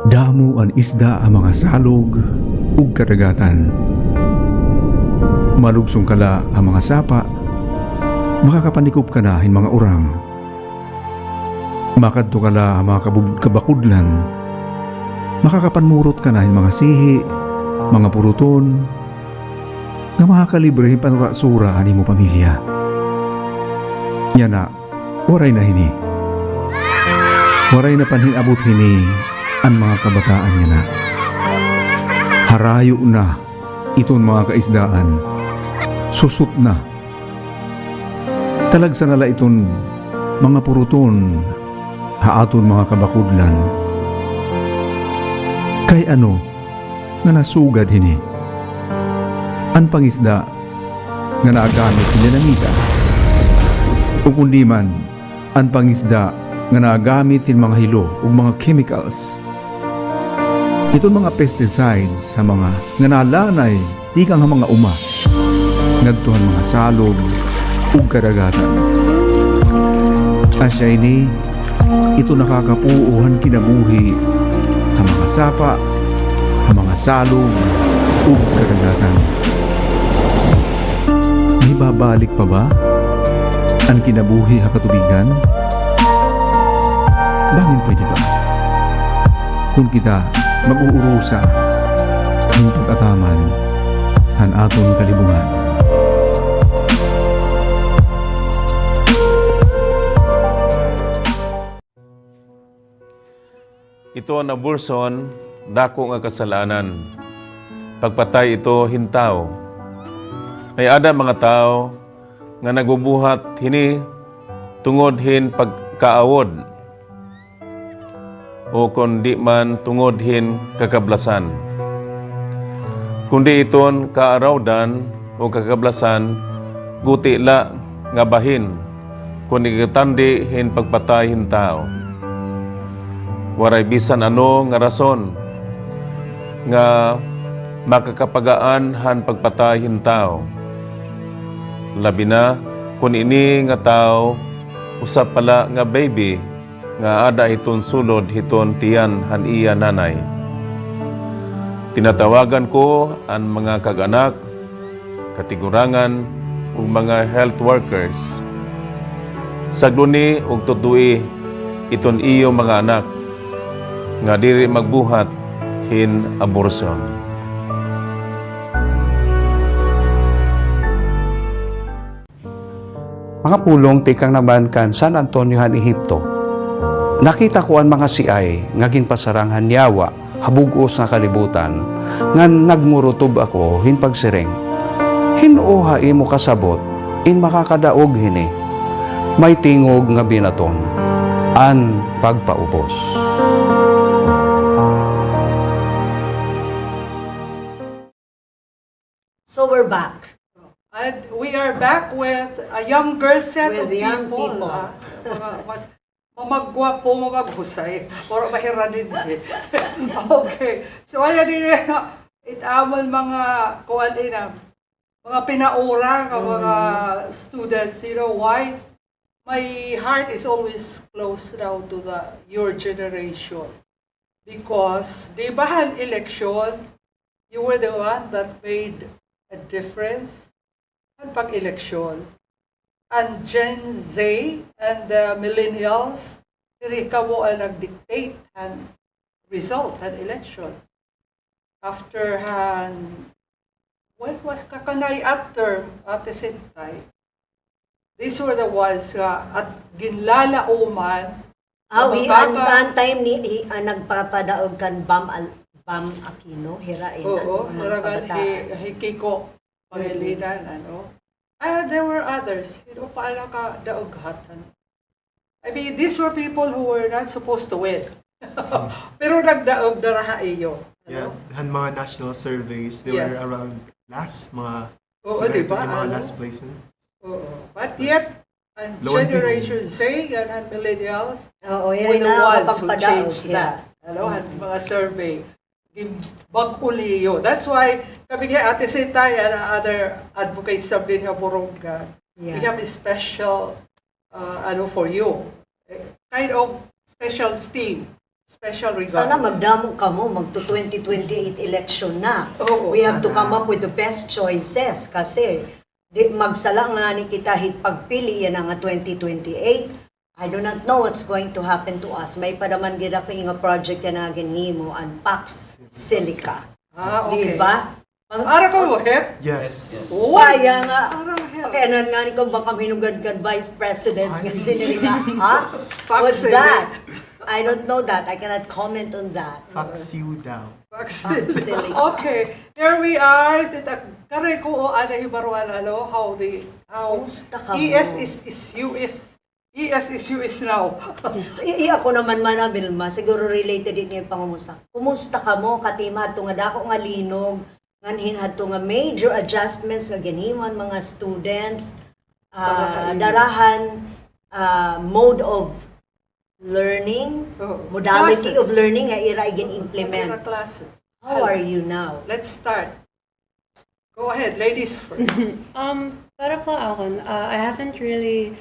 Speaker 2: damo ang isda ang mga salog ug kadagatan. Malugsong kala ang mga sapa, makakapanikop ka na hin mga urang. Makadto kala ang mga kabakudlan, makakapanmurot ka na hin mga sihi, mga puruton, nga makakalibre hin panurasura ani mo pamilya. Yan na, waray na hini. Waray na panhinabot hini ang mga kabataan niya na. Harayo na iton mga kaisdaan. Susot na. Talagsa nala iton mga puruton haaton mga kabakudlan. Kay ano nga nasugad hini? Ang pangisda nga naagamit hinanamita. O kundi man ang pangisda nga nagamit in mga hilo o mga chemicals. Ito mga pesticides sa mga nga nalanay di kang mga uma nagtuhan mga salog o karagatan. Asya ini ito nakakapuuhan kinabuhi ang mga sapa, ang mga salog o karagatan. May babalik pa ba ang kinabuhi ha katubigan? Bangin pwede ba? Kung kita mag-uurusa ng pag-ataman ang aton kalibungan.
Speaker 7: Ito ang abortion, dako nga kasalanan. Pagpatay ito hintaw. May ada mga tao nga nagbubuhat hini tungod hin pagkaawod o kundi man tungod hin kakablasan. Kundi iton kaarawdan o kakablasan guti la nga bahin kundi katandi hin pagpatay hin tao. Waray bisan ano nga rason nga makakapagaan han pagpatay hin tao. Labi na kun ini nga tao usap pala nga baby nga ada hiton sulod hiton tiyan han iya nanay. Tinatawagan ko ang mga kag-anak, katigurangan ug mga health workers. Sagluni ug tutui iton iyo mga anak nga diri magbuhat hin abortion.
Speaker 12: Mga pulong tikang naman kan San Antonio han Ehipto. Nakita ko ang mga siay nga ginpasaranghan yawa habugos nga kalibutan nga nagmurutob ako hin pagsiring. Hinuha imo kasabot in makakadaog hini. May tingog nga binaton an pagpaubos.
Speaker 4: So we're back.
Speaker 5: And we are back with a younger set
Speaker 4: With
Speaker 5: of
Speaker 4: young people.
Speaker 5: Mga mas mamagwapo, mamaghusay. Pero mahiranin din. Okay. So ayan din itamol mga kuwan mga pinaura ng mga students. You know why? My heart is always close now to your generation. Because di ba han election, you were the one that made a difference ang pag-eleksyon. And Gen Z and the millennials, diri ka mo ang nag-dictate ang result ng elections. After what was kakanay at term at the same time, these were the ones at ginlalauman.
Speaker 4: Ang time ni nagpapadaog kan Bam Aquino, hirain
Speaker 5: Oo, hiragan hikiko pangilinan, there were others, paano ka daoghatan. I mean, these were people who were not supposed to win. Pero nagdaog daraha iyo.
Speaker 13: Yeah, han mga national surveys, they were around last, mga
Speaker 5: diba?
Speaker 13: Mga last placement.
Speaker 5: But yet, and Generation Z and millennials
Speaker 4: Oo,
Speaker 5: were
Speaker 4: yun
Speaker 5: the
Speaker 4: na
Speaker 5: ones who changed that. mga survey. Bag-uli yun. That's why kami kay Ate Sintay and other advocates sa Dinha Borongan, we have a special for you. Kind of special esteem, special regard.
Speaker 4: Sana magdamo ka mo, magto-2028 election na. We have to come up with the best choices kasi magsala nga ni kita hit pagpili yan nga 2028. I do not know what's going to happen to us. May padaman gida ko nga project na ginhimo ang Pax Silica.
Speaker 5: Okay.
Speaker 4: Diba?
Speaker 5: Ara ko mo, het?
Speaker 13: Yes.
Speaker 4: Kaya nga. Okay, ano nga ni ko baka minugad-gad Vice President nga sinilika. Ha? What's that? I don't know that. I cannot comment on that.
Speaker 13: Fax you down.
Speaker 4: Silica.
Speaker 5: Okay, here we are. Kare ko ana hibaruan how
Speaker 4: Kumusta ka mo?
Speaker 5: ES is US now.
Speaker 4: Ako naman man Vilma, siguro related din yung pangumusta. Kumusta ka mo katima to nga dako nga linog nganhin hadto nga major adjustments nga ginhiman mga students darahan mode of learning, modality of learning nga ira igin implement.
Speaker 5: Classes.
Speaker 4: How are you now?
Speaker 5: Let's start. Go ahead, ladies first.
Speaker 14: Para po ako, I haven't really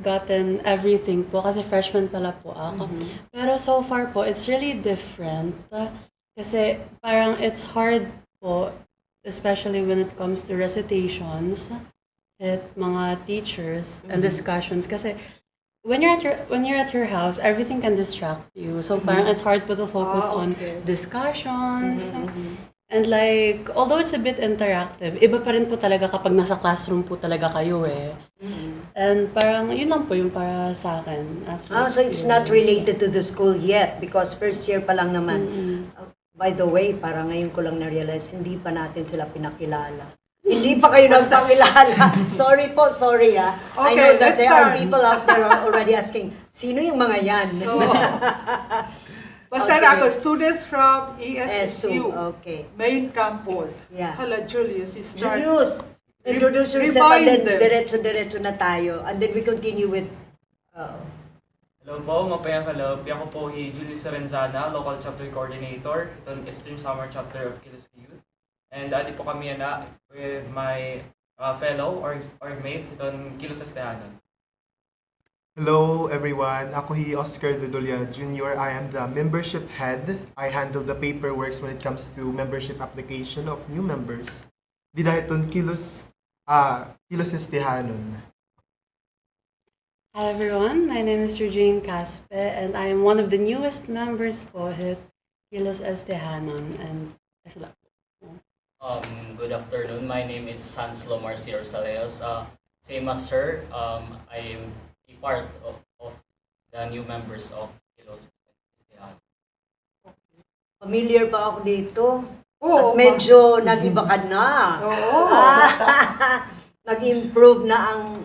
Speaker 14: gotten everything po kasi freshman pala po ako. Pero so far po, it's really different. Kasi parang it's hard po, especially when it comes to recitations at mga teachers and discussions. Kasi when you're at your house, everything can distract you. So parang it's hard po to focus on discussions. And although it's a bit interactive, iba pa rin po talaga kapag nasa classroom po talaga kayo eh. And parang yun lang po yung para sa akin.
Speaker 4: So it's not related to the school yet because first year pa lang naman. By the way, parang ngayon ko lang na-realize, hindi pa natin sila pinakilala. Hindi pa kayo nagpakilala. Sorry po, sorry I know that there are people out there already asking, sino yung mga yan?
Speaker 5: Basta ako, students from ESSU, main campus. Hala, Julius, you start.
Speaker 4: Julius, introduce yourself and then diretso na tayo. And then we continue with...
Speaker 15: Hello po, mapayang kalab. Ako po Julius Sorenzana, Local Chapter Coordinator. Ito ang Eastern Summer Chapter of Kilos Youth. And adi po kami with my fellow org-mates. Ito ang Kilos Estehanon.
Speaker 13: Hello everyone, ako Oscar Dudulia Jr. I am the membership head. I handle the paperwork when it comes to membership application of new members. Di dahil itong Kilos Estehanon.
Speaker 14: Hi everyone, my name is Eugene Caspe and I am one of the newest members po at Kilos Estehanon. And
Speaker 16: good afternoon, my name is Sanslo Marcior Saleos. Same as sir, I am part of the new members of Kilos Estehanon.
Speaker 4: Familiar pa ako dito. At medyo nag-iba ka na. Nag-improve na ang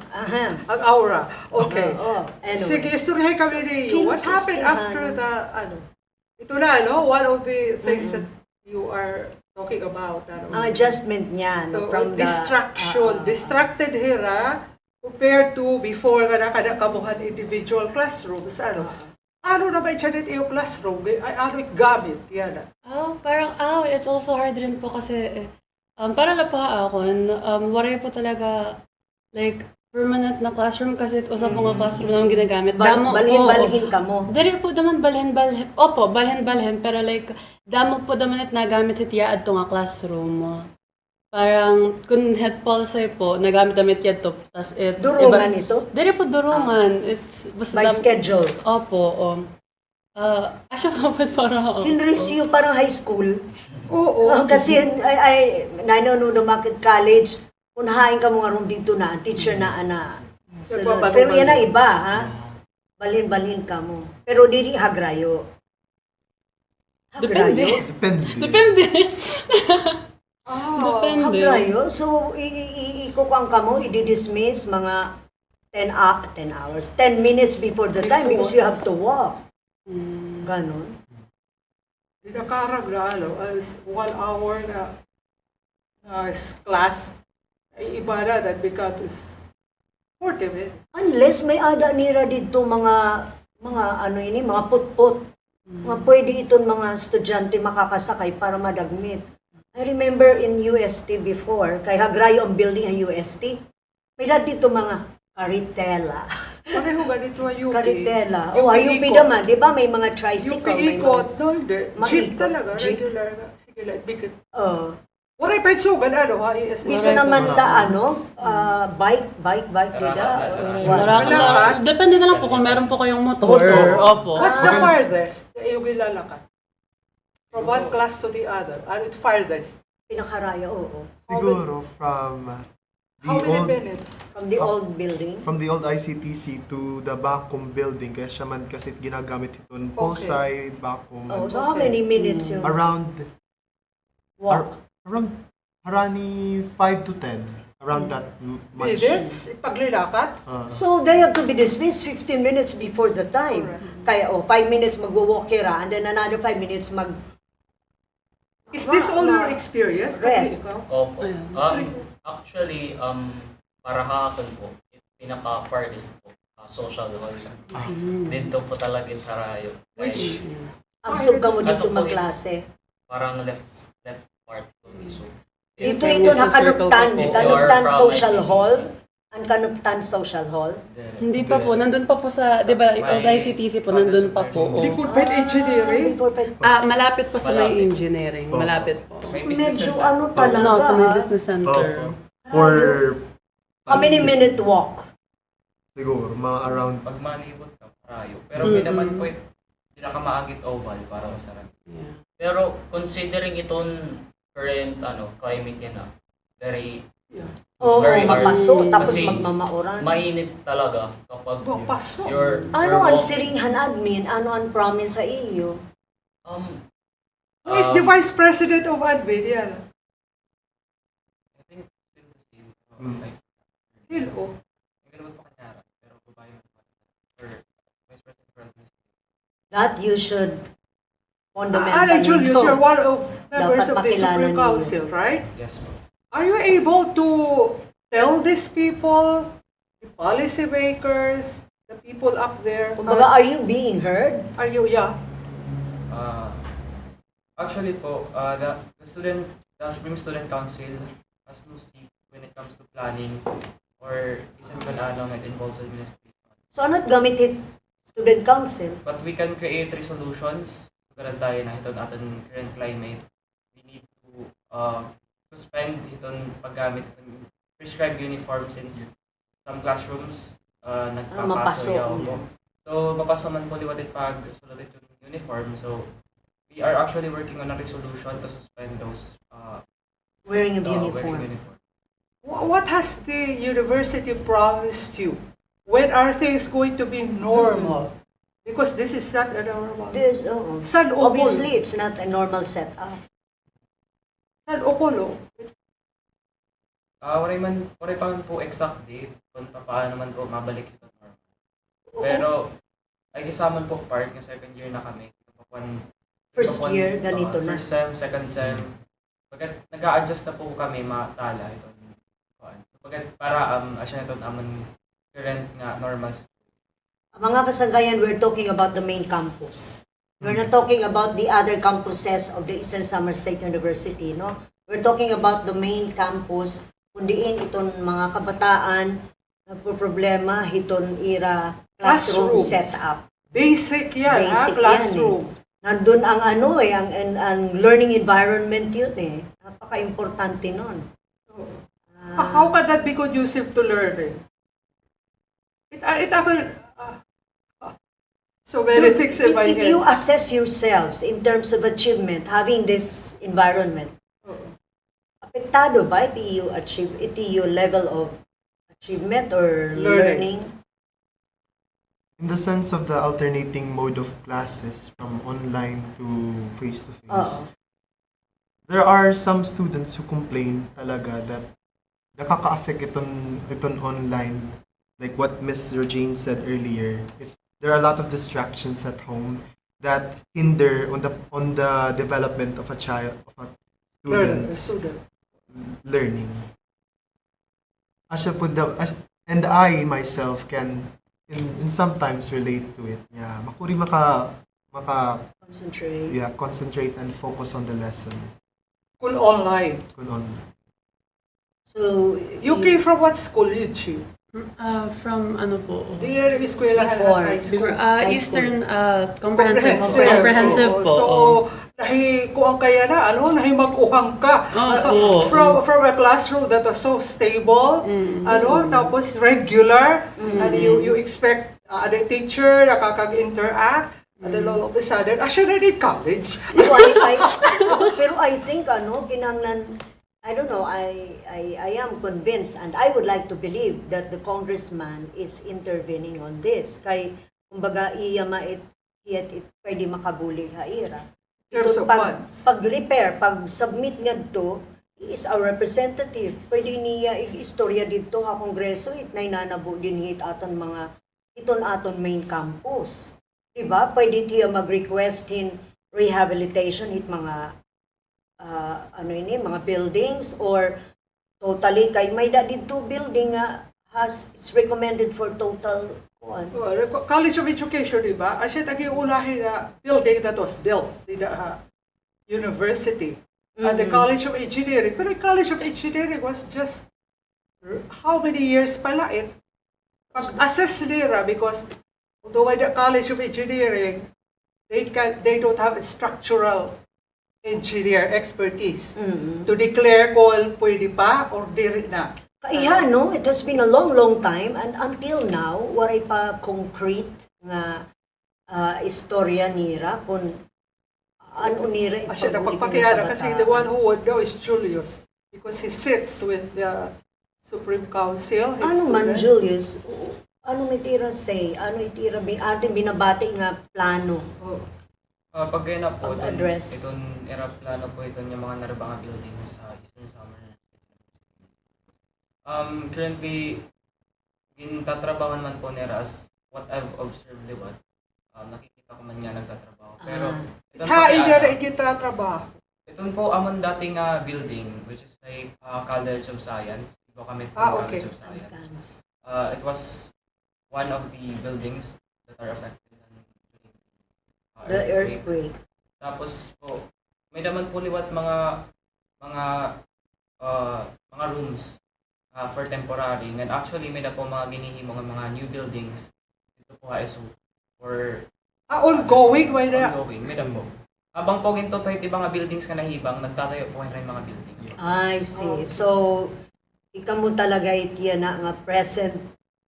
Speaker 5: aura. Okay.
Speaker 4: Anyway.
Speaker 5: Sige, istoryahin kami niyo. What happened after the, ito na, one of the things that you are talking about.
Speaker 4: Ang adjustment niya. From
Speaker 5: distraction. Distracted hira compared to before nga kamuhan individual classrooms. Ano na ba i-chanit yung classroom? Ano gamit? Yan.
Speaker 14: It's also hard rin po kasi para lang po ako, waray po talaga permanent na classroom kasi usap po nga classroom naman ginagamit.
Speaker 4: Balhin-balhin ka mo.
Speaker 14: Dari po naman balhin-balhin. Opo, balhin-balhin. Pero damo po naman it nagamit itiya at nga classroom. Parang, kung head policy po, nagamit damit yan to.
Speaker 4: Durungan ito?
Speaker 14: Dari po durungan. It's,
Speaker 4: by schedule?
Speaker 14: Opo. Asya kapag parang...
Speaker 4: Hinresyo parang high school?
Speaker 5: Oo.
Speaker 4: Kasi, nanonood ng Market College, unahain ka mga room dito na, teacher na Pero yan ang iba, ha? Balhin-balhin ka mo. Pero dili hagrayo.
Speaker 14: Depende.
Speaker 4: Depende. Hagrayo? So, ikukuang ka mo, i-dismiss mga 10 minutes before the time because you have to walk. Ganon.
Speaker 5: Di nakarag na, 1 hour na class, ay iba na that becomes 40 minutes.
Speaker 4: Unless may ada nira dito mga putput. Nga pwede iton mga estudyante makakasakay para madagmit. I remember in UST before, kay hagrayo ang building ang UST. May dito mga karitela.
Speaker 5: Pareho ganito ang UP.
Speaker 4: Karitela.
Speaker 5: UP
Speaker 4: O, UP
Speaker 5: ikot.
Speaker 4: naman, di ba? May mga
Speaker 5: UP
Speaker 4: tricycle. May
Speaker 5: ikot.
Speaker 4: mga...
Speaker 5: No, hindi. Jeep
Speaker 4: Maikot.
Speaker 5: talaga.
Speaker 4: Jeep.
Speaker 5: Regular na. Sige lang. Bikit.
Speaker 4: Oh.
Speaker 5: Waray pa itsugan, ano ha?
Speaker 4: Iso naman la, ano, bike, dida.
Speaker 14: Malakad. Depende na lang po kung meron po kayong motor. Opo.
Speaker 5: What's the farthest na iyong ilalakad? From one class to the other. Ano it farthest?
Speaker 4: Pinakaraya, oo.
Speaker 13: Siguro from the
Speaker 5: How many
Speaker 13: old
Speaker 5: minutes?
Speaker 4: From the old building.
Speaker 13: from the old ICTC to the Bacom building, kaya siya man kasi ginagamit iton Polsai, Bacom.
Speaker 4: Oh, so how many minutes yun?
Speaker 13: Around
Speaker 4: Walk.
Speaker 13: around Harani 5 to 10, around that much.
Speaker 5: Minutes? Paglilakad?
Speaker 4: So they have to be dismissed 15 minutes before the time. Kaya 5 minutes mag-walk kira and then another 5 minutes mag
Speaker 5: Is this all your experience?
Speaker 4: Rest.
Speaker 16: Opo. Actually, para hapon po, pinaka-farthest po, social distancing. Dito po talaga yung Harayo.
Speaker 5: Which?
Speaker 4: Ang suga mo dito
Speaker 16: Ato po,
Speaker 4: magklase.
Speaker 16: Parang left part po. So,
Speaker 4: Dito ito nakanugtan,
Speaker 16: If you are
Speaker 4: kanugtan
Speaker 16: from
Speaker 4: social
Speaker 16: ICTC.
Speaker 4: hall. Ang kanugtan social hall.
Speaker 14: Hindi pa po. Nandun pa po sa, di ba, old ICTC po, nandun pa po.
Speaker 5: Likod pa engineering?
Speaker 14: Malapit po sa may engineering. Malapit po.
Speaker 4: Medyo ano talaga.
Speaker 14: No, sa may business center.
Speaker 13: For
Speaker 4: How many minute walk?
Speaker 13: siguro mga around
Speaker 15: Pag malibot ka, Harayo. Pero may naman po yung pinakamaagit oval para masarap.
Speaker 16: pero considering itong current climate yan very
Speaker 4: Oo,
Speaker 16: very hard.
Speaker 4: mapaso, tapos
Speaker 16: Kasi
Speaker 4: magmamauran.
Speaker 16: mainit talaga kapag
Speaker 5: Mapaso.
Speaker 4: Ano ang siringhan admin? Ano ang promise sa iyo?
Speaker 5: Who is the vice president of admin? Yan.
Speaker 15: I think still the same.
Speaker 5: Hello.
Speaker 15: Hindi naman pa kanyara, pero babae naman pa. Or Vice President for Administration.
Speaker 4: That you should fundamentally
Speaker 5: Ana Julius,
Speaker 4: know.
Speaker 5: you're one of members
Speaker 4: Dapat
Speaker 5: of the
Speaker 4: makilala
Speaker 5: Supreme
Speaker 4: ninyo.
Speaker 5: Council, right?
Speaker 15: Yes po.
Speaker 5: Are you able to tell these people, the policy makers, the people up there?
Speaker 4: Kumbaga, are you being heard?
Speaker 5: Are you, yeah?
Speaker 15: Actually po, the Supreme Student Council has no seat when it comes to planning or isang kanano that involves administration.
Speaker 4: So ano't gamitin student council?
Speaker 15: But we can create resolutions karon tayo na hiton aton current climate. We need to suspend hiton paggamit ng prescribed uniform since some classrooms nagpapaso
Speaker 4: mapaso.
Speaker 15: yaw. So mapaso man po liwat pag sulutit yung uniform. So we are actually working on a resolution to suspend those
Speaker 4: Wearing a
Speaker 15: wearing
Speaker 4: uniform.
Speaker 15: uniform.
Speaker 5: What has the university promised you? When are things going to be normal? Because this is not a normal.
Speaker 4: This,
Speaker 5: San Opol.
Speaker 4: obviously, it's not a normal setup.
Speaker 5: San Opolo.
Speaker 15: Waray pa man po exact date kung paano man po mabalik ito normal. Pero ay gisaman po part ng second year na kami.
Speaker 4: First year, ganito na.
Speaker 15: First sem, second sem. Pagkat nag-a-adjust na po kami matala ito. Pagkat para asya nito amon current nga normal.
Speaker 4: Mga kasanggayan, we're talking about the main campus. We're not talking about the other campuses of the Eastern Samar State University, no? We're talking about the main campus, kundiin itong mga kabataan, nagpo-problema, hiton ira classroom
Speaker 5: Classrooms.
Speaker 4: setup.
Speaker 5: Basic yan,
Speaker 4: Basic
Speaker 5: classroom.
Speaker 4: yan Nandun ang ang learning environment yun eh. Napaka-importante nun.
Speaker 5: How can that be conducive to learning? So many things in my
Speaker 4: If
Speaker 5: head.
Speaker 4: you assess yourselves in terms of achievement, having this environment, apektado ba iti yung level of achievement or learning?
Speaker 13: in the sense of the alternating mode of classes from online to face-to-face. There are some students who complain talaga that nakaka-affect iton online, like what Ms. Jane said earlier. There are a lot of distractions at home that hinder on the development of a child, of a student's learning. And I myself can in sometimes relate to it. Yeah, makuri maka concentrate and focus on the lesson.
Speaker 5: School online.
Speaker 13: School on.
Speaker 5: So, you came from what school, Yuchi?
Speaker 14: From ano po?
Speaker 5: Di yung eskwelahan
Speaker 4: Before.
Speaker 5: high school.
Speaker 14: Before, Eastern comprehensive po.
Speaker 5: So, nahi kuang kaya na, nahi mag-uhang ka. From a classroom that was so stable, tapos regular, and you expect the teacher nakakag-interact, and then all of a sudden, siya na in college.
Speaker 4: Pero I think, kinanglan, I don't know, I am convinced and I would like to believe that the congressman is intervening on this. Kay, kumbaga, pwede makabuli ha ira.
Speaker 5: Terms of funds.
Speaker 4: Pag-repair, pag-submit nga to, he is our representative. Pwede niya istorya dito ha kongreso, nainanabo din hit aton aton main campus. Diba? Pwede tiya mag-request in rehabilitation hit mga mga buildings or totally kay may dito building it's recommended for total
Speaker 5: College of Education, di ba? Asya tagi ulahin na building that was built in the university. And the College of Engineering. But the College of Engineering was just how many years pala it? Assess nila because although the College of Engineering, they don't have a structural engineer expertise to declare kung pwede pa or diri na.
Speaker 4: Kaya it has been a long time and until now, waray pa concrete nga istorya nira kung ano nira
Speaker 5: Asya na pagpakiyara kasi the one who would know is Julius because he sits with the Supreme Council.
Speaker 4: Ano man, Julius? Ano may tira say? Ano itira ating binabati nga plano?
Speaker 15: Pag kayo na po,
Speaker 4: Address.
Speaker 15: itong plano po ito yung mga narabang buildings sa Eastern Summer. Currently, gintatrabahan man po nila as what I've observed, diba? Nakikita ko man nga nagtatrabaho. Pero, itong po amon dating building, which is like College of Science. Ibo kami College of Science. It was one of the buildings that are affected.
Speaker 4: The earthquake.
Speaker 15: Tapos po, may naman po liwat mga rooms for temporary. And actually, may na po mga ginihimo ng mga new buildings dito po HSU for
Speaker 5: ongoing, may na.
Speaker 15: Ongoing, may na po. Habang po ginto to iti mga buildings ka nahibang, nagtatayo po kayo mga buildings.
Speaker 4: I see. So, mo talaga itiya na nga present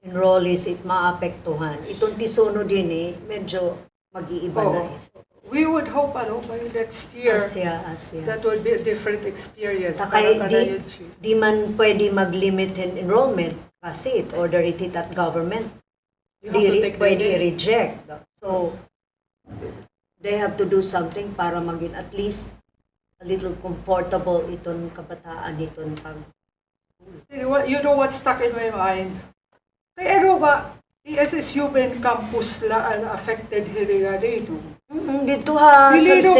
Speaker 4: enrollees it maapektuhan. Itong tisono din medyo mag-iiba na.
Speaker 5: We would hope by next year
Speaker 4: Asya.
Speaker 5: that would be a different experience.
Speaker 4: Takay di man pwede mag-limit in enrollment kasi it order it at government. Di pwede reject. So, they have to do something para maging at least a little comfortable itong kabataan itong pag.
Speaker 5: You know what stuck in my mind? Kaya ba, SSU main campus la affected hiringa dito.
Speaker 4: Dito Salcedo,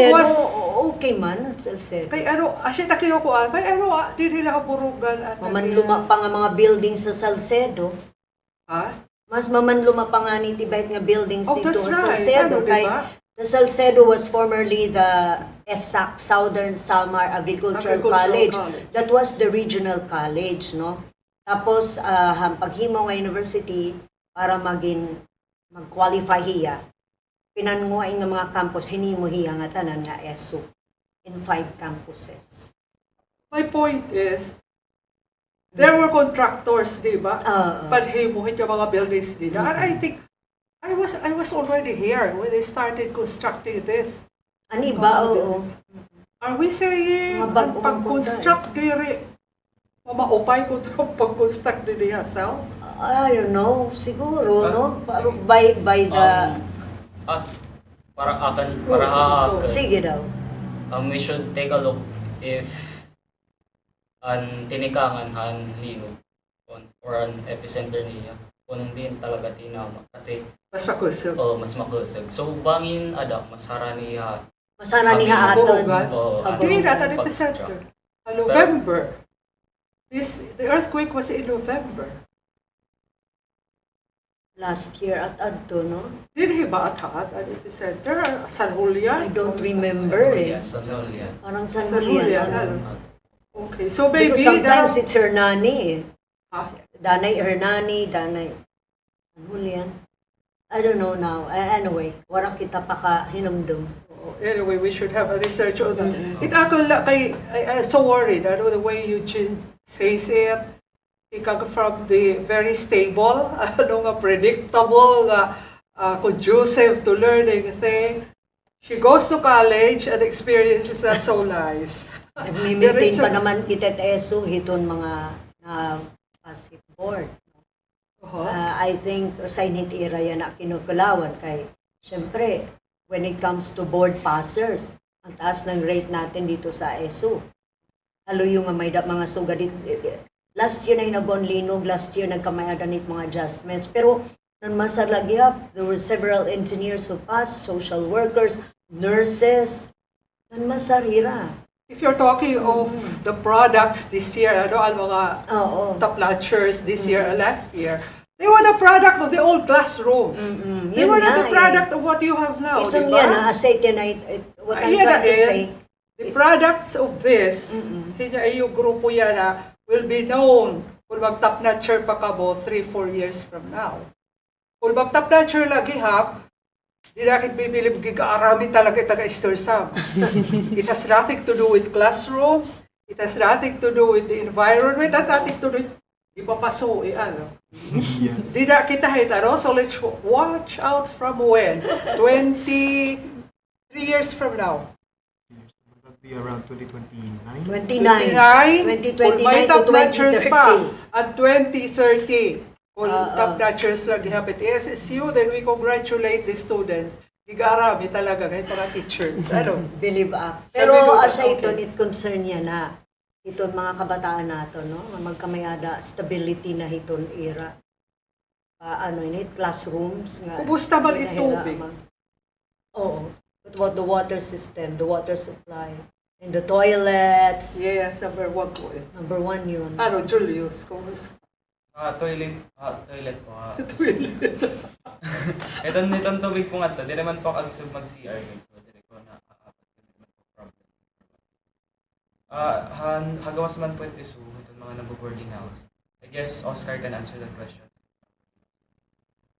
Speaker 4: okay man, Salcedo.
Speaker 5: Kaya asya takiyo ko kaya di nila kaburugan.
Speaker 4: Mamanluma pa nga mga buildings sa Salcedo. Mas mamanluma pa nga ni tibait nga buildings dito sa Salcedo. The Salcedo was formerly the ESAC, Southern Samar Agricultural College. That was the regional college, no? Tapos, paghimo nga university, para mag-qualify hiya, pinanguhain nga mga campus, hinimo hiya nga tanan nga ESU in 5 campuses.
Speaker 5: My point is, there were contractors, di ba? Palhimuhin yung mga buildings nila. And I think, I was already here when they started constructing this.
Speaker 4: Ani ba? Oo.
Speaker 5: Are we saying, pag-construct diri, maupay ko ito pag-construct diri yourself?
Speaker 4: I don't know, siguro, no? By the... Sige daw.
Speaker 16: We should take a look if an tinikangan han linog or an epicenter niya kung din talaga tinama kasi
Speaker 5: mas makusog.
Speaker 16: Mas makusog. So bangin mas harani
Speaker 4: aton.
Speaker 5: Hindi na ang epicenter. November. The earthquake was in November.
Speaker 4: last year at Adto, no?
Speaker 5: Did he ba at Aditi Center? San Julian?
Speaker 4: I don't remember eh.
Speaker 16: San Julian.
Speaker 4: Parang San
Speaker 5: San
Speaker 4: Julian.
Speaker 5: Julian.
Speaker 4: ano.
Speaker 5: Okay, so maybe
Speaker 4: Because sometimes
Speaker 5: that-
Speaker 4: it's Hernani eh.
Speaker 5: Ah.
Speaker 4: Danay Hernani, Danay San Julian. I don't know now. Anyway, warang kita pa ka hinumdum.
Speaker 5: Anyway, we should have a research on that. It ako I'm so worried. I know the way Eugene says it. Ika from the very stable, nga predictable, nga conducive to learning thing. She goes to college and experiences that so nice.
Speaker 4: Nag-maintain pa naman kita ESO hiton mga passive board. I think sa init era yan na kinukulawan kay syempre when it comes to board passers, ang taas ng rate natin dito sa ESO. Halo yung may mga sugadit. Last year na hinagon linog, last year nagkamayadan it mga adjustments. Pero nang masalagyap, there were several engineers who passed, social workers, nurses, nang masarira.
Speaker 5: If you're talking of the products this year, ang mga top notchers this year and last year, they were the product of the old classrooms. They
Speaker 4: Yun
Speaker 5: were not
Speaker 4: nga
Speaker 5: the product of what you have now,
Speaker 4: Itong
Speaker 5: di ba?
Speaker 4: yan, acetate na what I'm
Speaker 5: Ayan
Speaker 4: trying to
Speaker 5: na,
Speaker 4: say.
Speaker 5: The products of this, yung grupo yan will be known kung mag-top notcher pa ka mo 3-4 years from now. Kung mag-top notcher lagi di na kit bibilib gigaarami talaga taga-Easter Sam. It has nothing to do with classrooms. It has nothing to do with the environment. It has nothing to do with di pa paso,
Speaker 13: Yes.
Speaker 5: Di na kita hita, so let's watch out from when? 23 years from now.
Speaker 13: That'll be around 2029.
Speaker 4: 2029 to
Speaker 5: top notchers
Speaker 4: 2030.
Speaker 5: pa. At 2030, kung top notchers lang gihapit SSU, then we congratulate the students. Gigarami talaga kahit mga teachers.
Speaker 4: Believe up.
Speaker 5: Sabi
Speaker 4: Pero
Speaker 5: ko,
Speaker 4: asa
Speaker 5: okay.
Speaker 4: ito, it concern niya na iton mga kabataan nato, no? Nga magkamayada stability na hiton era. Classrooms nga.
Speaker 5: Kumusta man
Speaker 4: Nahira
Speaker 5: itubig?
Speaker 4: Oo. What about the water system, the water supply, and the toilets?
Speaker 5: Yes, number 1 po eh.
Speaker 4: Number 1 yun.
Speaker 5: Julius, kumusta?
Speaker 15: Toilet po.
Speaker 5: Toilet.
Speaker 15: Itong tubig po nga to, di naman po kagsub mag-CR guys. So, di ko na problem. Hagawas man po ito so, itong mga nabu-boarding house. I guess Oscar can answer that question.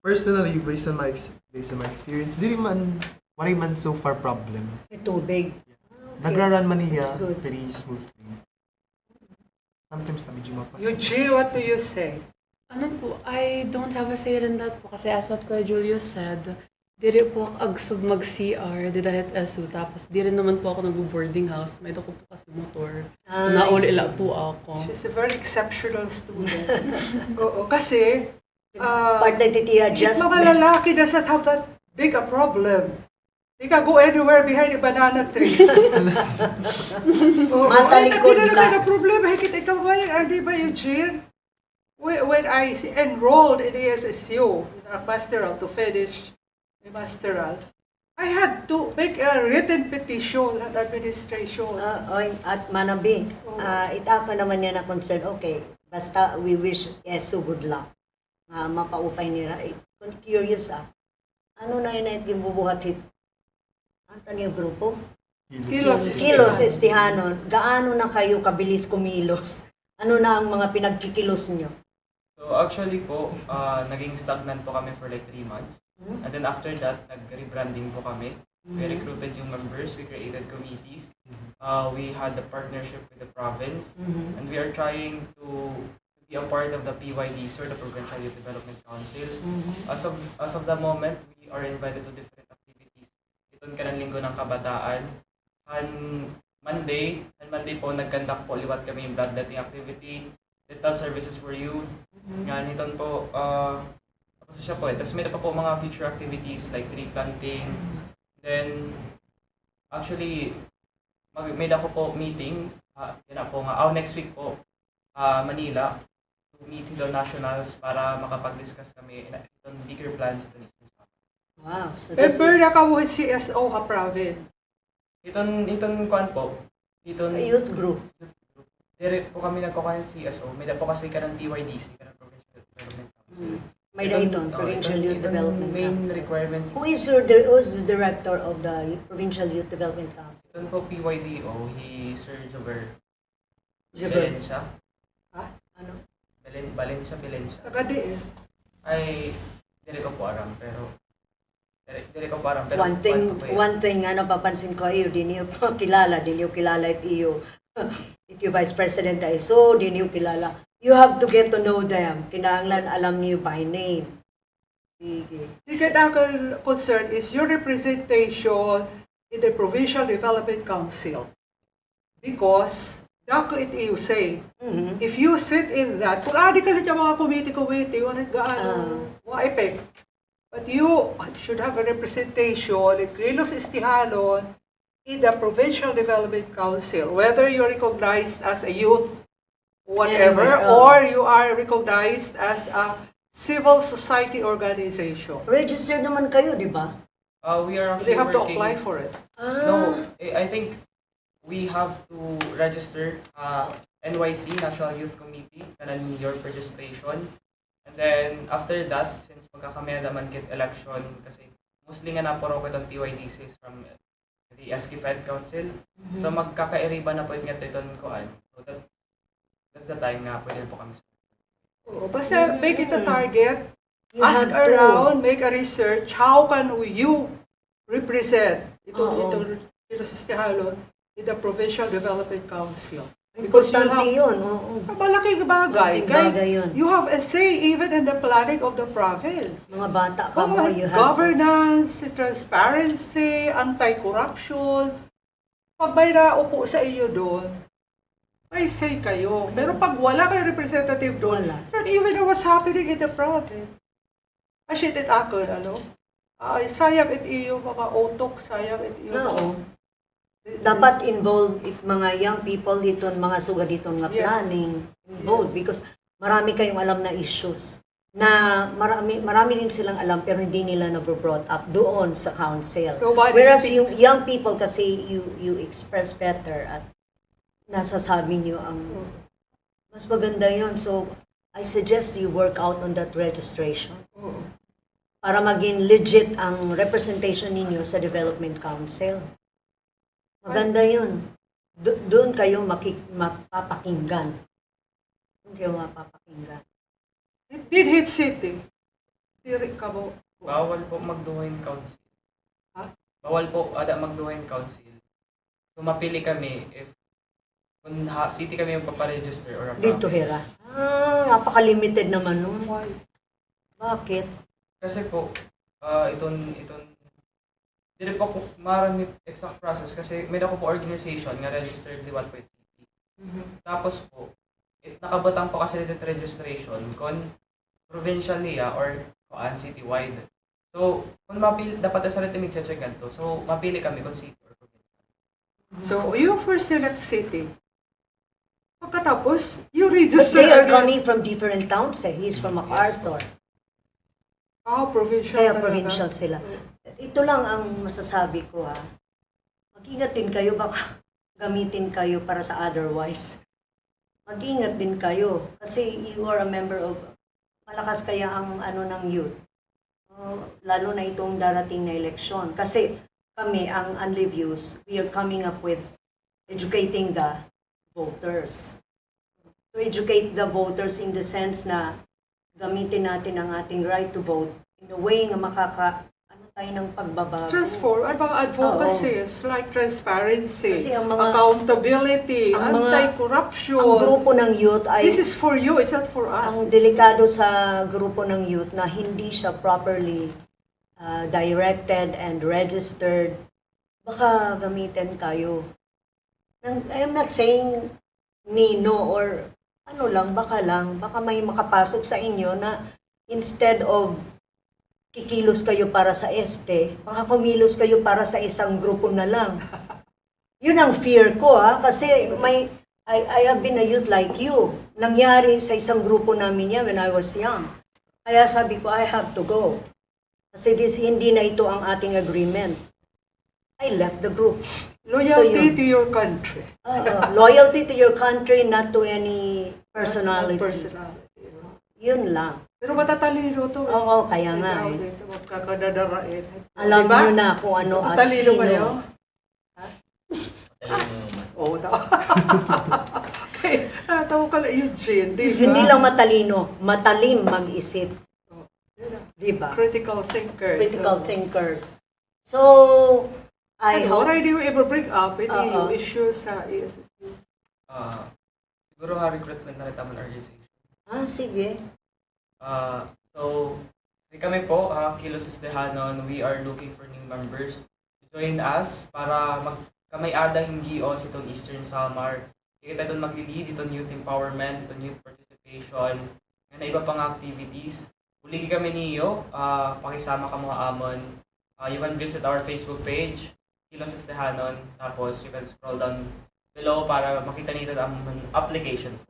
Speaker 13: Personally, based on my experience, wala man so far problem.
Speaker 4: Tubig.
Speaker 13: Nagra-run man niya
Speaker 4: It's good.
Speaker 13: pretty smoothly. Sometimes na medyo mapas.
Speaker 5: Eugene, what do you say?
Speaker 14: Ano po, I don't have a say in that po kasi as what Kuya Julius said, diri po agsub mag-CR, di dahit SU, tapos di rin naman po ako nag-boarding house, may ko po kasi motor. So naulila po ako.
Speaker 5: She's a very exceptional student. Oo, kasi
Speaker 4: Part na titiya just
Speaker 5: mga lalaki doesn't have that big a problem. Di ka go anywhere behind a banana tree.
Speaker 4: Matalikod
Speaker 5: Hindi na
Speaker 4: lang.
Speaker 5: naman problema. Hikit ikaw ba yun? Di ba, Eugene? When I enrolled in the SSU, a pastoral, to finish the pastoral, I had to make a written petition at administration.
Speaker 4: At Manabi, itaka naman niya na concern, okay, basta we wish so good luck. Mapaupay nila. Curious ano na yun yung bubuhatit? Ang yung grupo? Kilos Estihano. Gaano na kayo kabilis kumilos? Ano na ang mga pinagkikilos nyo?
Speaker 15: So actually po, naging stagnant po kami for like 3 months. And then after that, nag-rebranding po kami. We recruited yung members, we created committees. We had a partnership with the province. And we are trying to be a part of the PYDC or the Provincial Youth Development Council. As of the moment, we are invited to different activities. Itong kanang linggo ng kabataan. Monday po, nag-conduct po liwat kami yung bloodletting activity, dental services for youth. Nga niton po, tapos siya po Tapos may pa po mga future activities like tree planting. Then, actually, may ako po meeting, yan na po nga, next week po, Manila, to meet the nationals para makapag-discuss kami itong bigger plans ito.
Speaker 4: Wow, so this
Speaker 5: Pepper
Speaker 4: is
Speaker 5: na ka mo CSO ha, province.
Speaker 15: Iton kuan po.
Speaker 4: youth group.
Speaker 15: Dire po kami nagkukuha ng CSO. May po kasi ka ng PYDC, ka ng Provincial Development Council.
Speaker 4: May Dayton, Provincial Youth Development
Speaker 15: main
Speaker 4: Council.
Speaker 15: requirement.
Speaker 4: Who's the director of the Provincial Youth Development Council?
Speaker 15: Ito po PYDO, Sir Jover
Speaker 4: Jover.
Speaker 15: Valencia.
Speaker 5: Ha? Ano?
Speaker 15: Valencia.
Speaker 5: Tagadi eh.
Speaker 15: Ay, hindi ko po alam, pero
Speaker 4: One thing, papansin ko iyo, di niyo pa kilala, it iyo. It yung Vice President ay so, di niyo kilala. You have to get to know them. Kinahanglan alam niyo by name. Sige.
Speaker 5: The other concern is your representation in the Provincial Development Council. Because, dako it you say, if you sit in that, kung adi ka na dyan mga committee, wala gaano, mga effect. But you should have a representation in Kilos Istihalon in the Provincial Development Council, whether you're recognized as a youth, whatever, or you are recognized as a civil society organization.
Speaker 4: Registered naman kayo, di ba?
Speaker 15: We are
Speaker 5: They have to
Speaker 15: working-
Speaker 5: apply for it.
Speaker 15: No, I think we have to register NYC, National Youth Committee, kanan your registration. And then, after that, since magkakamaya naman get election, kasi mostly nga napuro ko itong PYDCs from the SK Fed Council. So, magkakairiba na po yung itong koan. So, that's the time nga pwede po kami.
Speaker 5: Basta make it a target,
Speaker 4: You
Speaker 5: ask
Speaker 4: have to.
Speaker 5: around, make a research, how can you represent itong Kilos Istihalon in the Provincial Development Council? Because
Speaker 4: Importante yun.
Speaker 5: malaking bagay.
Speaker 4: Malaking bagay yun.
Speaker 5: You have a say even in the planning of the province.
Speaker 4: Mga bata pa mo, you have to.
Speaker 5: Governance, transparency, anti-corruption. Pag may naupo sa iyo doon, may say kayo. Pero pag wala kayong representative doon, you don't even know what's happening in the province. Asyit it ako, ano? Ay, sayang it iyo, mga utok, sayang it iyo.
Speaker 4: Oo. Dapat involved mga young people dito, mga suga dito nga planning. Involved because marami kayong alam na issues na marami din silang alam pero hindi nila na-brought up doon sa council.
Speaker 5: Nobody
Speaker 4: Whereas
Speaker 5: speaks.
Speaker 4: yung young people kasi you express better at nasasabi niyo ang mas maganda yon. So I suggest you work out on that registration para maging legit ang representation ninyo sa Development Council. Maganda yun. Doon kayo mapapakinggan. Doon kayo mapapakinggan.
Speaker 5: Hit City. Diri ka mo.
Speaker 15: Bawal po magduhoin council.
Speaker 5: Ha?
Speaker 15: Bawal po magduhoin council. So, mapili kami if kung city kami yung paparegister or a
Speaker 4: Dito,
Speaker 15: province.
Speaker 4: Hera. Napaka-limited naman nun. Bakit?
Speaker 15: Kasi po, hindi po marami exact process kasi may ako po organization nga registered Liwat Point City. Tapos po, nakabutang po kasi dito registration kung provincially or kung citywide. So, kung dapat sa rin check to. So, mapili kami kung city or provincial.
Speaker 5: So, you first select city. Pagkatapos, you
Speaker 4: But
Speaker 5: register
Speaker 4: they are
Speaker 5: again.
Speaker 4: coming from different towns eh. He's from MacArthur.
Speaker 5: Provincial
Speaker 4: Kaya
Speaker 5: talaga.
Speaker 4: provincial sila. Ito lang ang masasabi ko ha. Mag-ingat din kayo, baka gamitin kayo para sa otherwise. Mag-ingat din kayo kasi you are a member of, malakas kaya ang ng youth. Lalo na itong darating na eleksyon. Kasi kami, ang Unlive Youth, we are coming up with educating the voters. To educate the voters in the sense na gamitin natin ang ating right to vote in a way na tayo ng pagbabago.
Speaker 5: Transform, ano mga advocacies like transparency,
Speaker 4: Kasi ang mga-
Speaker 5: accountability,
Speaker 4: ang mga-
Speaker 5: anti-corruption.
Speaker 4: Ang grupo ng youth ay
Speaker 5: This is for you, it's not for us.
Speaker 4: ang delikado sa grupo ng youth na hindi siya properly directed and registered. Baka gamitin kayo. I'm not saying no or baka may makapasok sa inyo na instead of kikilos kayo para sa baka kumilos kayo para sa isang grupo na lang. Yun ang fear ko kasi I have been a youth like you. Nangyari sa isang grupo namin yan when I was young. Kaya sabi ko, I have to go. Kasi hindi na ito ang ating agreement. I left the group.
Speaker 5: Loyalty
Speaker 4: yun.
Speaker 5: to your country.
Speaker 4: Loyalty to your country, not to any personality. Yun lang.
Speaker 5: Pero matatalino to.
Speaker 4: Oo, kaya nga
Speaker 5: Ikaw
Speaker 4: eh.
Speaker 5: dito, magkakadadarain.
Speaker 4: Alam
Speaker 5: Diba?
Speaker 4: nyo na kung ano at
Speaker 5: Matatalino kayo?
Speaker 4: sino.
Speaker 5: Oo, tama. Okay, tawag ka na Eugene, di ba?
Speaker 4: Hindi lang matalino, matalim mag-isip. Di ba?
Speaker 5: Critical thinkers.
Speaker 4: Critical
Speaker 5: So,
Speaker 4: thinkers. So, I
Speaker 5: What
Speaker 4: hope...
Speaker 5: do you ever bring up? Ito
Speaker 4: Oo.
Speaker 5: yung issues sa ESSU.
Speaker 15: Siguro recruitment na rin organization.
Speaker 4: Sige.
Speaker 15: So, kami po, Kilos Estehanon, we are looking for new members to join us para magkamay-ada hindi o itong Eastern Samar. Kita doon mag-lead, itong youth empowerment, itong youth participation, na iba pang activities. Uligi kami niyo, pakisama ka mga amon. You can visit our Facebook page, Kilos Estehanon, tapos you can scroll down below para makita nito ang application form.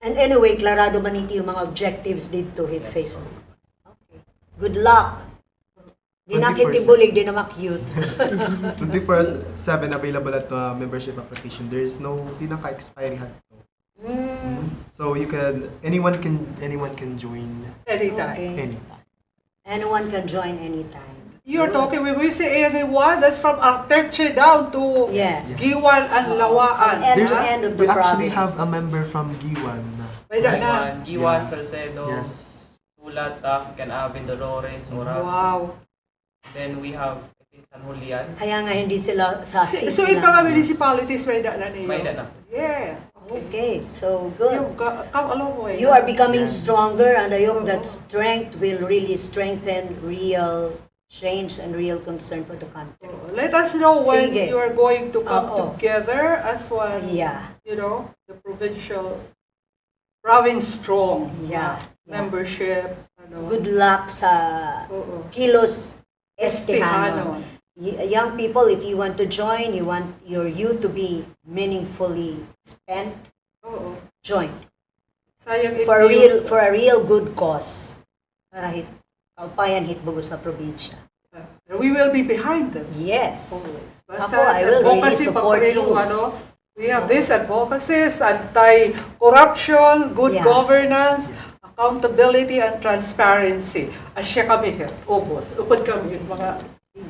Speaker 4: And anyway, klarado man ito yung mga objectives dito hit Facebook. Okay. Good luck. Di na
Speaker 13: 24/7.
Speaker 4: kitibulig, di na mak-cute.
Speaker 13: 24/7 available at membership application. There is no pinaka-expiry had to. So you can anyone can join
Speaker 5: Anytime.
Speaker 4: Okay.
Speaker 13: anytime.
Speaker 4: Anyone can join anytime.
Speaker 5: You're talking, when we say anyone, that's from Arteche down to
Speaker 4: Yes.
Speaker 5: Giwan and Lawaan.
Speaker 4: From
Speaker 13: There's,
Speaker 4: end of the
Speaker 13: we actually
Speaker 4: province.
Speaker 13: have a member from Giwan.
Speaker 5: May na.
Speaker 15: Giwan,
Speaker 13: Yeah.
Speaker 15: Salcedo,
Speaker 13: Yes.
Speaker 15: Tulat, African Ave, Dolores, Oras.
Speaker 5: Wow.
Speaker 15: Then we have, I think, San Julian.
Speaker 4: Kaya nga hindi sila sa city
Speaker 5: So, in
Speaker 4: lang.
Speaker 5: mga municipalities, may na niyo.
Speaker 15: May na.
Speaker 5: Yeah.
Speaker 4: Okay, so good.
Speaker 5: You come along way.
Speaker 4: You are becoming stronger, and I hope that strength will really strengthen real change and real concern for the country.
Speaker 5: Let us know when
Speaker 4: Sige.
Speaker 5: you are going to come
Speaker 4: Oo.
Speaker 5: together as one,
Speaker 4: Yeah.
Speaker 5: you know, the province strong
Speaker 4: Yeah.
Speaker 5: membership. Ano.
Speaker 4: Good luck sa
Speaker 5: Oo.
Speaker 4: Kilos
Speaker 5: Estehanon.
Speaker 4: Estehanon. Young people, if you want to join, you want your youth to be meaningfully spent,
Speaker 5: Oo.
Speaker 4: join.
Speaker 5: Sayang if
Speaker 4: For
Speaker 5: you-
Speaker 4: a real good cause. Para kaupayan hitbugo sa probinsya.
Speaker 5: We will be behind them.
Speaker 4: Yes.
Speaker 5: Always.
Speaker 4: Ako, I will really
Speaker 5: advocacy,
Speaker 4: support
Speaker 5: paparehong
Speaker 4: you.
Speaker 5: Ano, we have this advocacies, anti-corruption, good
Speaker 4: Yeah.
Speaker 5: governance, accountability, and transparency. Asya kami here, ubos. Upod kami, mga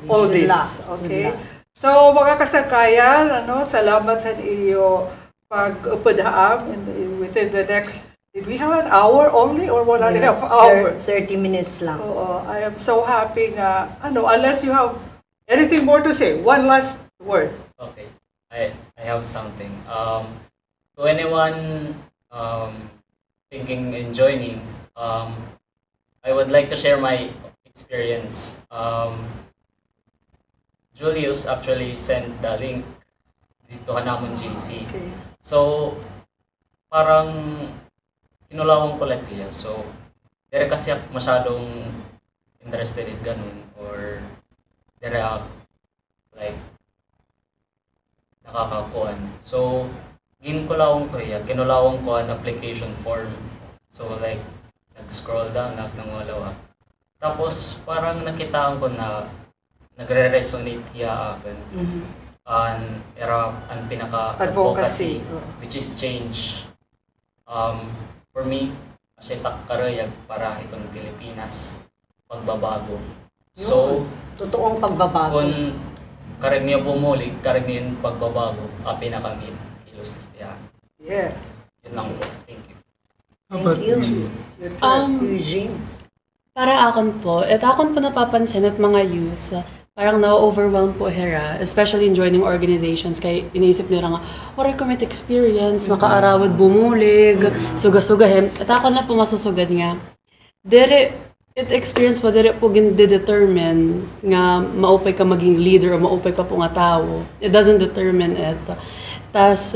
Speaker 5: all
Speaker 4: Good
Speaker 5: this.
Speaker 4: luck.
Speaker 5: Okay?
Speaker 4: Good luck.
Speaker 5: So, mga kasakayan, salamat sa iyo pag-upadaam within the next, did we have an hour only or 1.5 hours?
Speaker 4: 30 minutes lang.
Speaker 5: Oo, I am so happy na, unless you have anything more to say, one last word.
Speaker 16: Okay, I have something. To anyone thinking and joining, I would like to share my experience. Julius actually sent the link dito Hanamon GC.
Speaker 5: Okay.
Speaker 16: So, parang kinulawang ko lang kaya. So, dire kasi ako masyadong interested in ganun or dire ako like nakakakuan. So, ginkulawang ko yan. Kinulawang ko an application form. So, like, nag-scroll down, nang walawa. Tapos, parang nakitaan ko na nagre-resonate hiya akin. An pinaka-advocacy, which is change. For me, kasi karayag para itong Pilipinas, pagbabago. So,
Speaker 4: totoong pagbabago.
Speaker 16: Kung karag niya bumulig, karag niya yung pagbabago, api na kami, Kilos Estehanon.
Speaker 5: Yeah.
Speaker 16: Yun lang po. Thank you.
Speaker 4: Thank you. Eugene.
Speaker 14: Para akon po, akon po napapansin at mga youth, parang na-overwhelm po hera, especially in joining organizations, kay iniisip nila nga, waray commit experience, makaarawad bumulig, suga-sugahin. At ako na po masusugad nga. Dere, experience po, dere po gindi-determine nga maupay ka maging leader o maupay ka po nga tao. It doesn't determine it. Tas,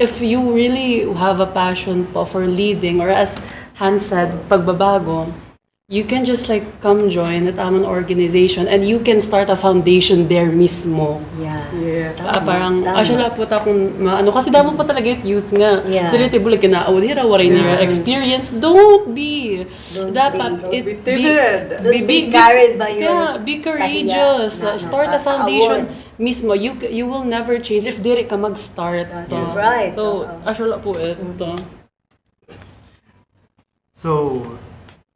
Speaker 14: if you really have a passion po for leading, or as Han said, pagbabago, you can just like come join at amon organization and you can start a foundation there mismo.
Speaker 4: Yes.
Speaker 14: Parang,
Speaker 4: Tama.
Speaker 14: asya po akong maano, kasi damo po talaga yung youth nga.
Speaker 4: Yeah.
Speaker 14: Dili bulag ka na, dira, waray nila experience. Don't be. Dapat,
Speaker 5: Don't be timid.
Speaker 4: Don't be carried by your
Speaker 14: yeah, be courageous.
Speaker 4: kahiya.
Speaker 14: Start a foundation mismo. You will never change if diri ka mag-start.
Speaker 4: That's right.
Speaker 14: So, asya po ito.
Speaker 13: So,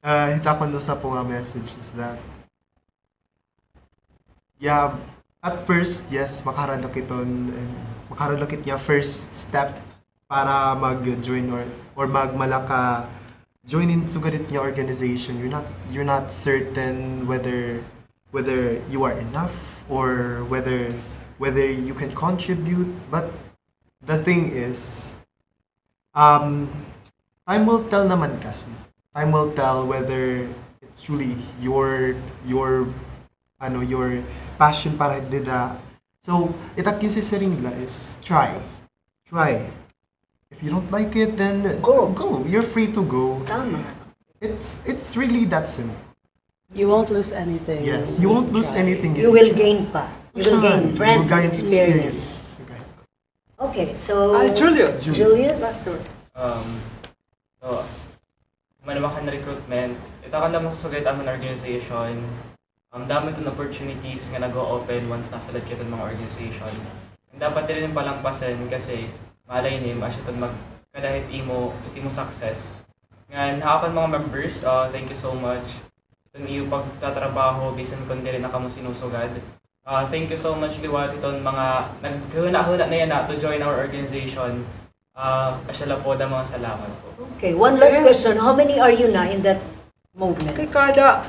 Speaker 13: hitakon sa po nga message is that, yeah, at first, yes, makaralakit niya first step para mag-join or magmalaka join into ganit niya organization. You're not certain whether you are enough or whether you can contribute. But the thing is, time will tell naman kasi. Time will tell whether it's truly your passion para dida. So, itakin si Seringla is try. If you don't like it, then go. You're free to go.
Speaker 4: Tama.
Speaker 13: It's really that simple.
Speaker 14: You won't lose anything.
Speaker 13: Yes, you won't lose anything.
Speaker 4: You will gain pa. You will gain friends
Speaker 13: You will
Speaker 4: and
Speaker 13: gain
Speaker 4: experience. Okay, so...
Speaker 5: Julius.
Speaker 4: Julius?
Speaker 15: So, manawakan na recruitment. Ito ka naman susugay ang organization. Dami itong opportunities nga nag-o-open once nasalat kita ng mga organizations. Dapat rin palampasin kasi malay nim, as ito magkadahit imo success. Nga, hakapan mga members, thank you so much. Itong iyo pagtatrabaho, bisan kundi rin na kamo sinusugad. Thank you so much, Liwat, itong mga naghuna-huna na yan to join our organization. Kasyala po mga salamat po.
Speaker 4: Okay, one last question. How many are you na in that movement?
Speaker 5: Kay kada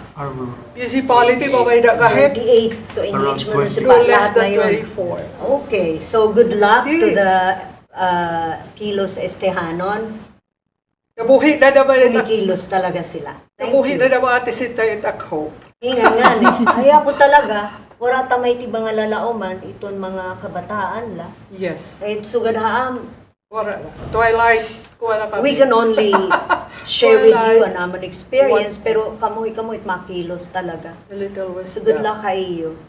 Speaker 5: municipality ba may kahit
Speaker 4: 28. So engagement na si
Speaker 5: no less
Speaker 4: lahat na
Speaker 5: than
Speaker 4: yun.
Speaker 5: 24.
Speaker 4: Okay, so good luck to the Kilos Estehanon.
Speaker 5: Nabuhi na naman
Speaker 4: Kumikilos talaga sila. Thank
Speaker 5: Nabuhi
Speaker 4: you.
Speaker 5: na naman Ate Sinta at Akho.
Speaker 4: Ingan nga Kaya po talaga, wala tamay ti mga lalauman, iton mga kabataan la.
Speaker 5: Yes.
Speaker 4: Kahit sugad haam,
Speaker 5: Twilight, kuha na kami.
Speaker 4: we can only share with you an amon experience, pero kamuhi makilos talaga.
Speaker 5: A little
Speaker 4: So good luck kayo.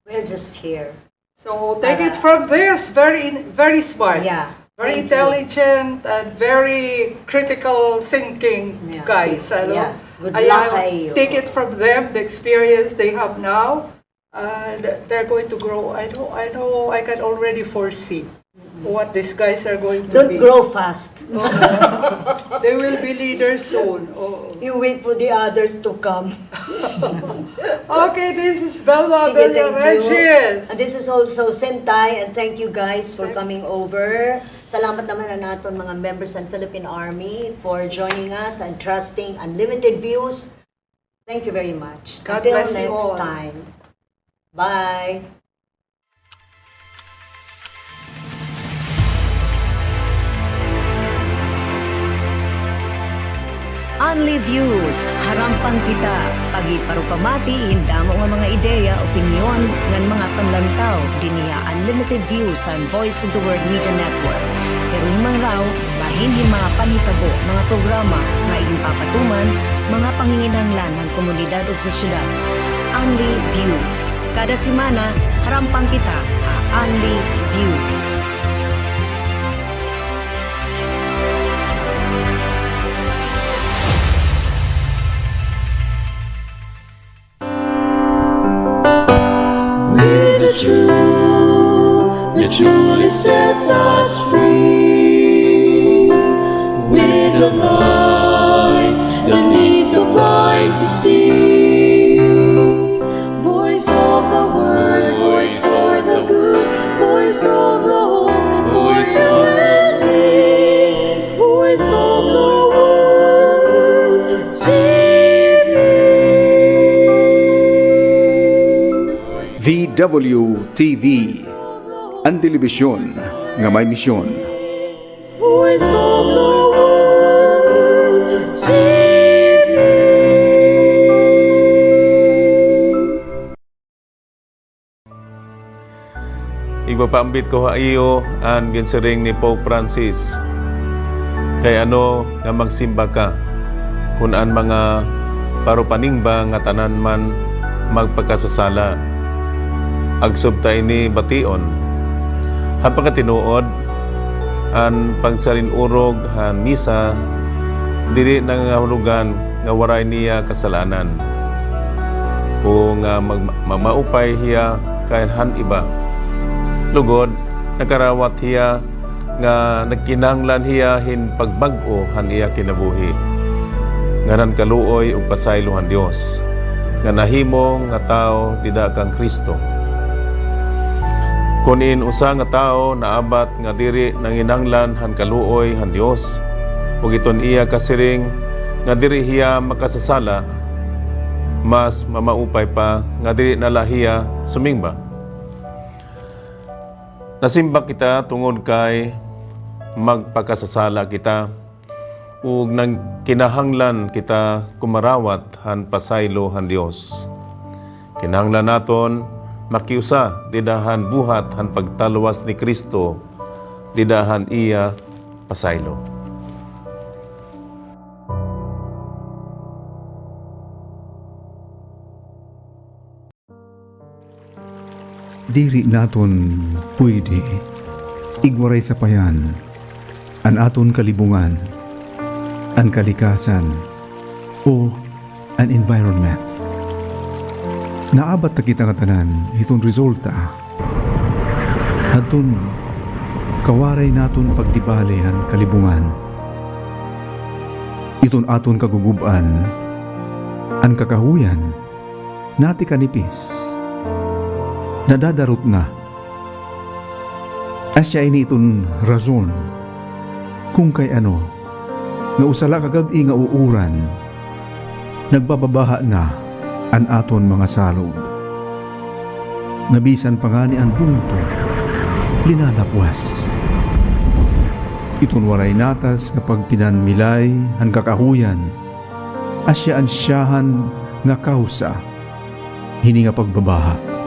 Speaker 4: We're just here.
Speaker 5: So take it from this, very smart.
Speaker 4: Yeah.
Speaker 5: Very
Speaker 4: Thank
Speaker 5: intelligent and very critical thinking guys. Ano?
Speaker 4: Yeah. Good luck kayo.
Speaker 5: Take it from them, the experience they have now, and they're going to grow. I know, I can already foresee what these guys are going to
Speaker 4: Don't
Speaker 5: be.
Speaker 4: grow fast.
Speaker 5: They will be leaders soon.
Speaker 4: You wait for the others to come.
Speaker 5: Okay, this is Belma
Speaker 4: Sige, thank you.
Speaker 5: Regis.
Speaker 4: And this is also Sentai, and thank you guys for coming over. Salamat naman na naton mga members ng Philippine Army for joining us and trusting Unlimited Views. Thank you very much.
Speaker 5: God
Speaker 4: Until
Speaker 5: bless you
Speaker 4: next
Speaker 5: all.
Speaker 4: time. Bye. Only Views, harampang kita, pagiparupamati, hindamo nga mga ideya, opinyon, ngan mga panlantaw, diniya Unlimited Views and Voice of the World Media Network. Pero himang raw, bahin mga panitabo, mga programa, nga igimpapatuman, mga panginginhanglan ng komunidad o sosyedad. Only Views. Kada simana, harampang kita, Only Views.
Speaker 1: The truly sets us free. With the light that leads the blind to see. Voice of the word, voice for the good, voice of the hope, voice of the need, voice of the world, TV.
Speaker 2: VWTV, ang telebisyon nga may misyon.
Speaker 1: Voice of the world, TV.
Speaker 7: Igpapaambit ko iyo ang ginsiring ni Pope Francis. Kay ano nga magsimba ka, kung ang mga parupaningba nga tanan man magpagkasasala. Agsubta ini bation, hapang tinuod, ang pagsalin urog, han misa, dili nangahulugan nga waray niya kasalanan. O nga magmaupay hiya kahit han iba. Lugod, nakarawat hiya nga nagkinahanglan hiya hin pagbag-o han iya kinabuhi. Nganan kaluoy ug pasaylo han Dios nga nahimo nga tao dida kang Kristo. Kunin usa nga tao naabat nga diri nanginanglan han kaluoy han Dios ug iton iya kasiring nga diri hiya makasasala, mas mamaupay pa nga diri nalahiya sumingba. Nasimba kita tungod kay magpakasasala kita ug nang kinahanglan kita kumarawat han pasaylo han Dios. Kinahanglan naton makiusa didahan buhat han pagtalwas ni Kristo didahan iya pasaylo.
Speaker 2: Diri naton pwede igwaray sa payan an aton kalibungan, an kalikasan, o an environment. Naabat na kita nga tanan itong resulta. Hadton kawaray naton pagdibali an kalibungan. Iton aton kaguguban, an kakahuyan, nati kanipis. Nadadarot na. Asya ini iton rason kung kay ano nga usala kagag-i nga uuran nagbababaha na an aton mga salog. Nabisan pa nga ni ang bungto linalapwas. Iton waray natas kapag pinanmilay ang kakahuyan asya ansyahan nga kausa hini nga pagbabaha.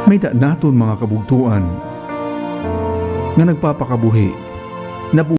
Speaker 2: May da naton mga kabugtuan nga nagpapakabuhi na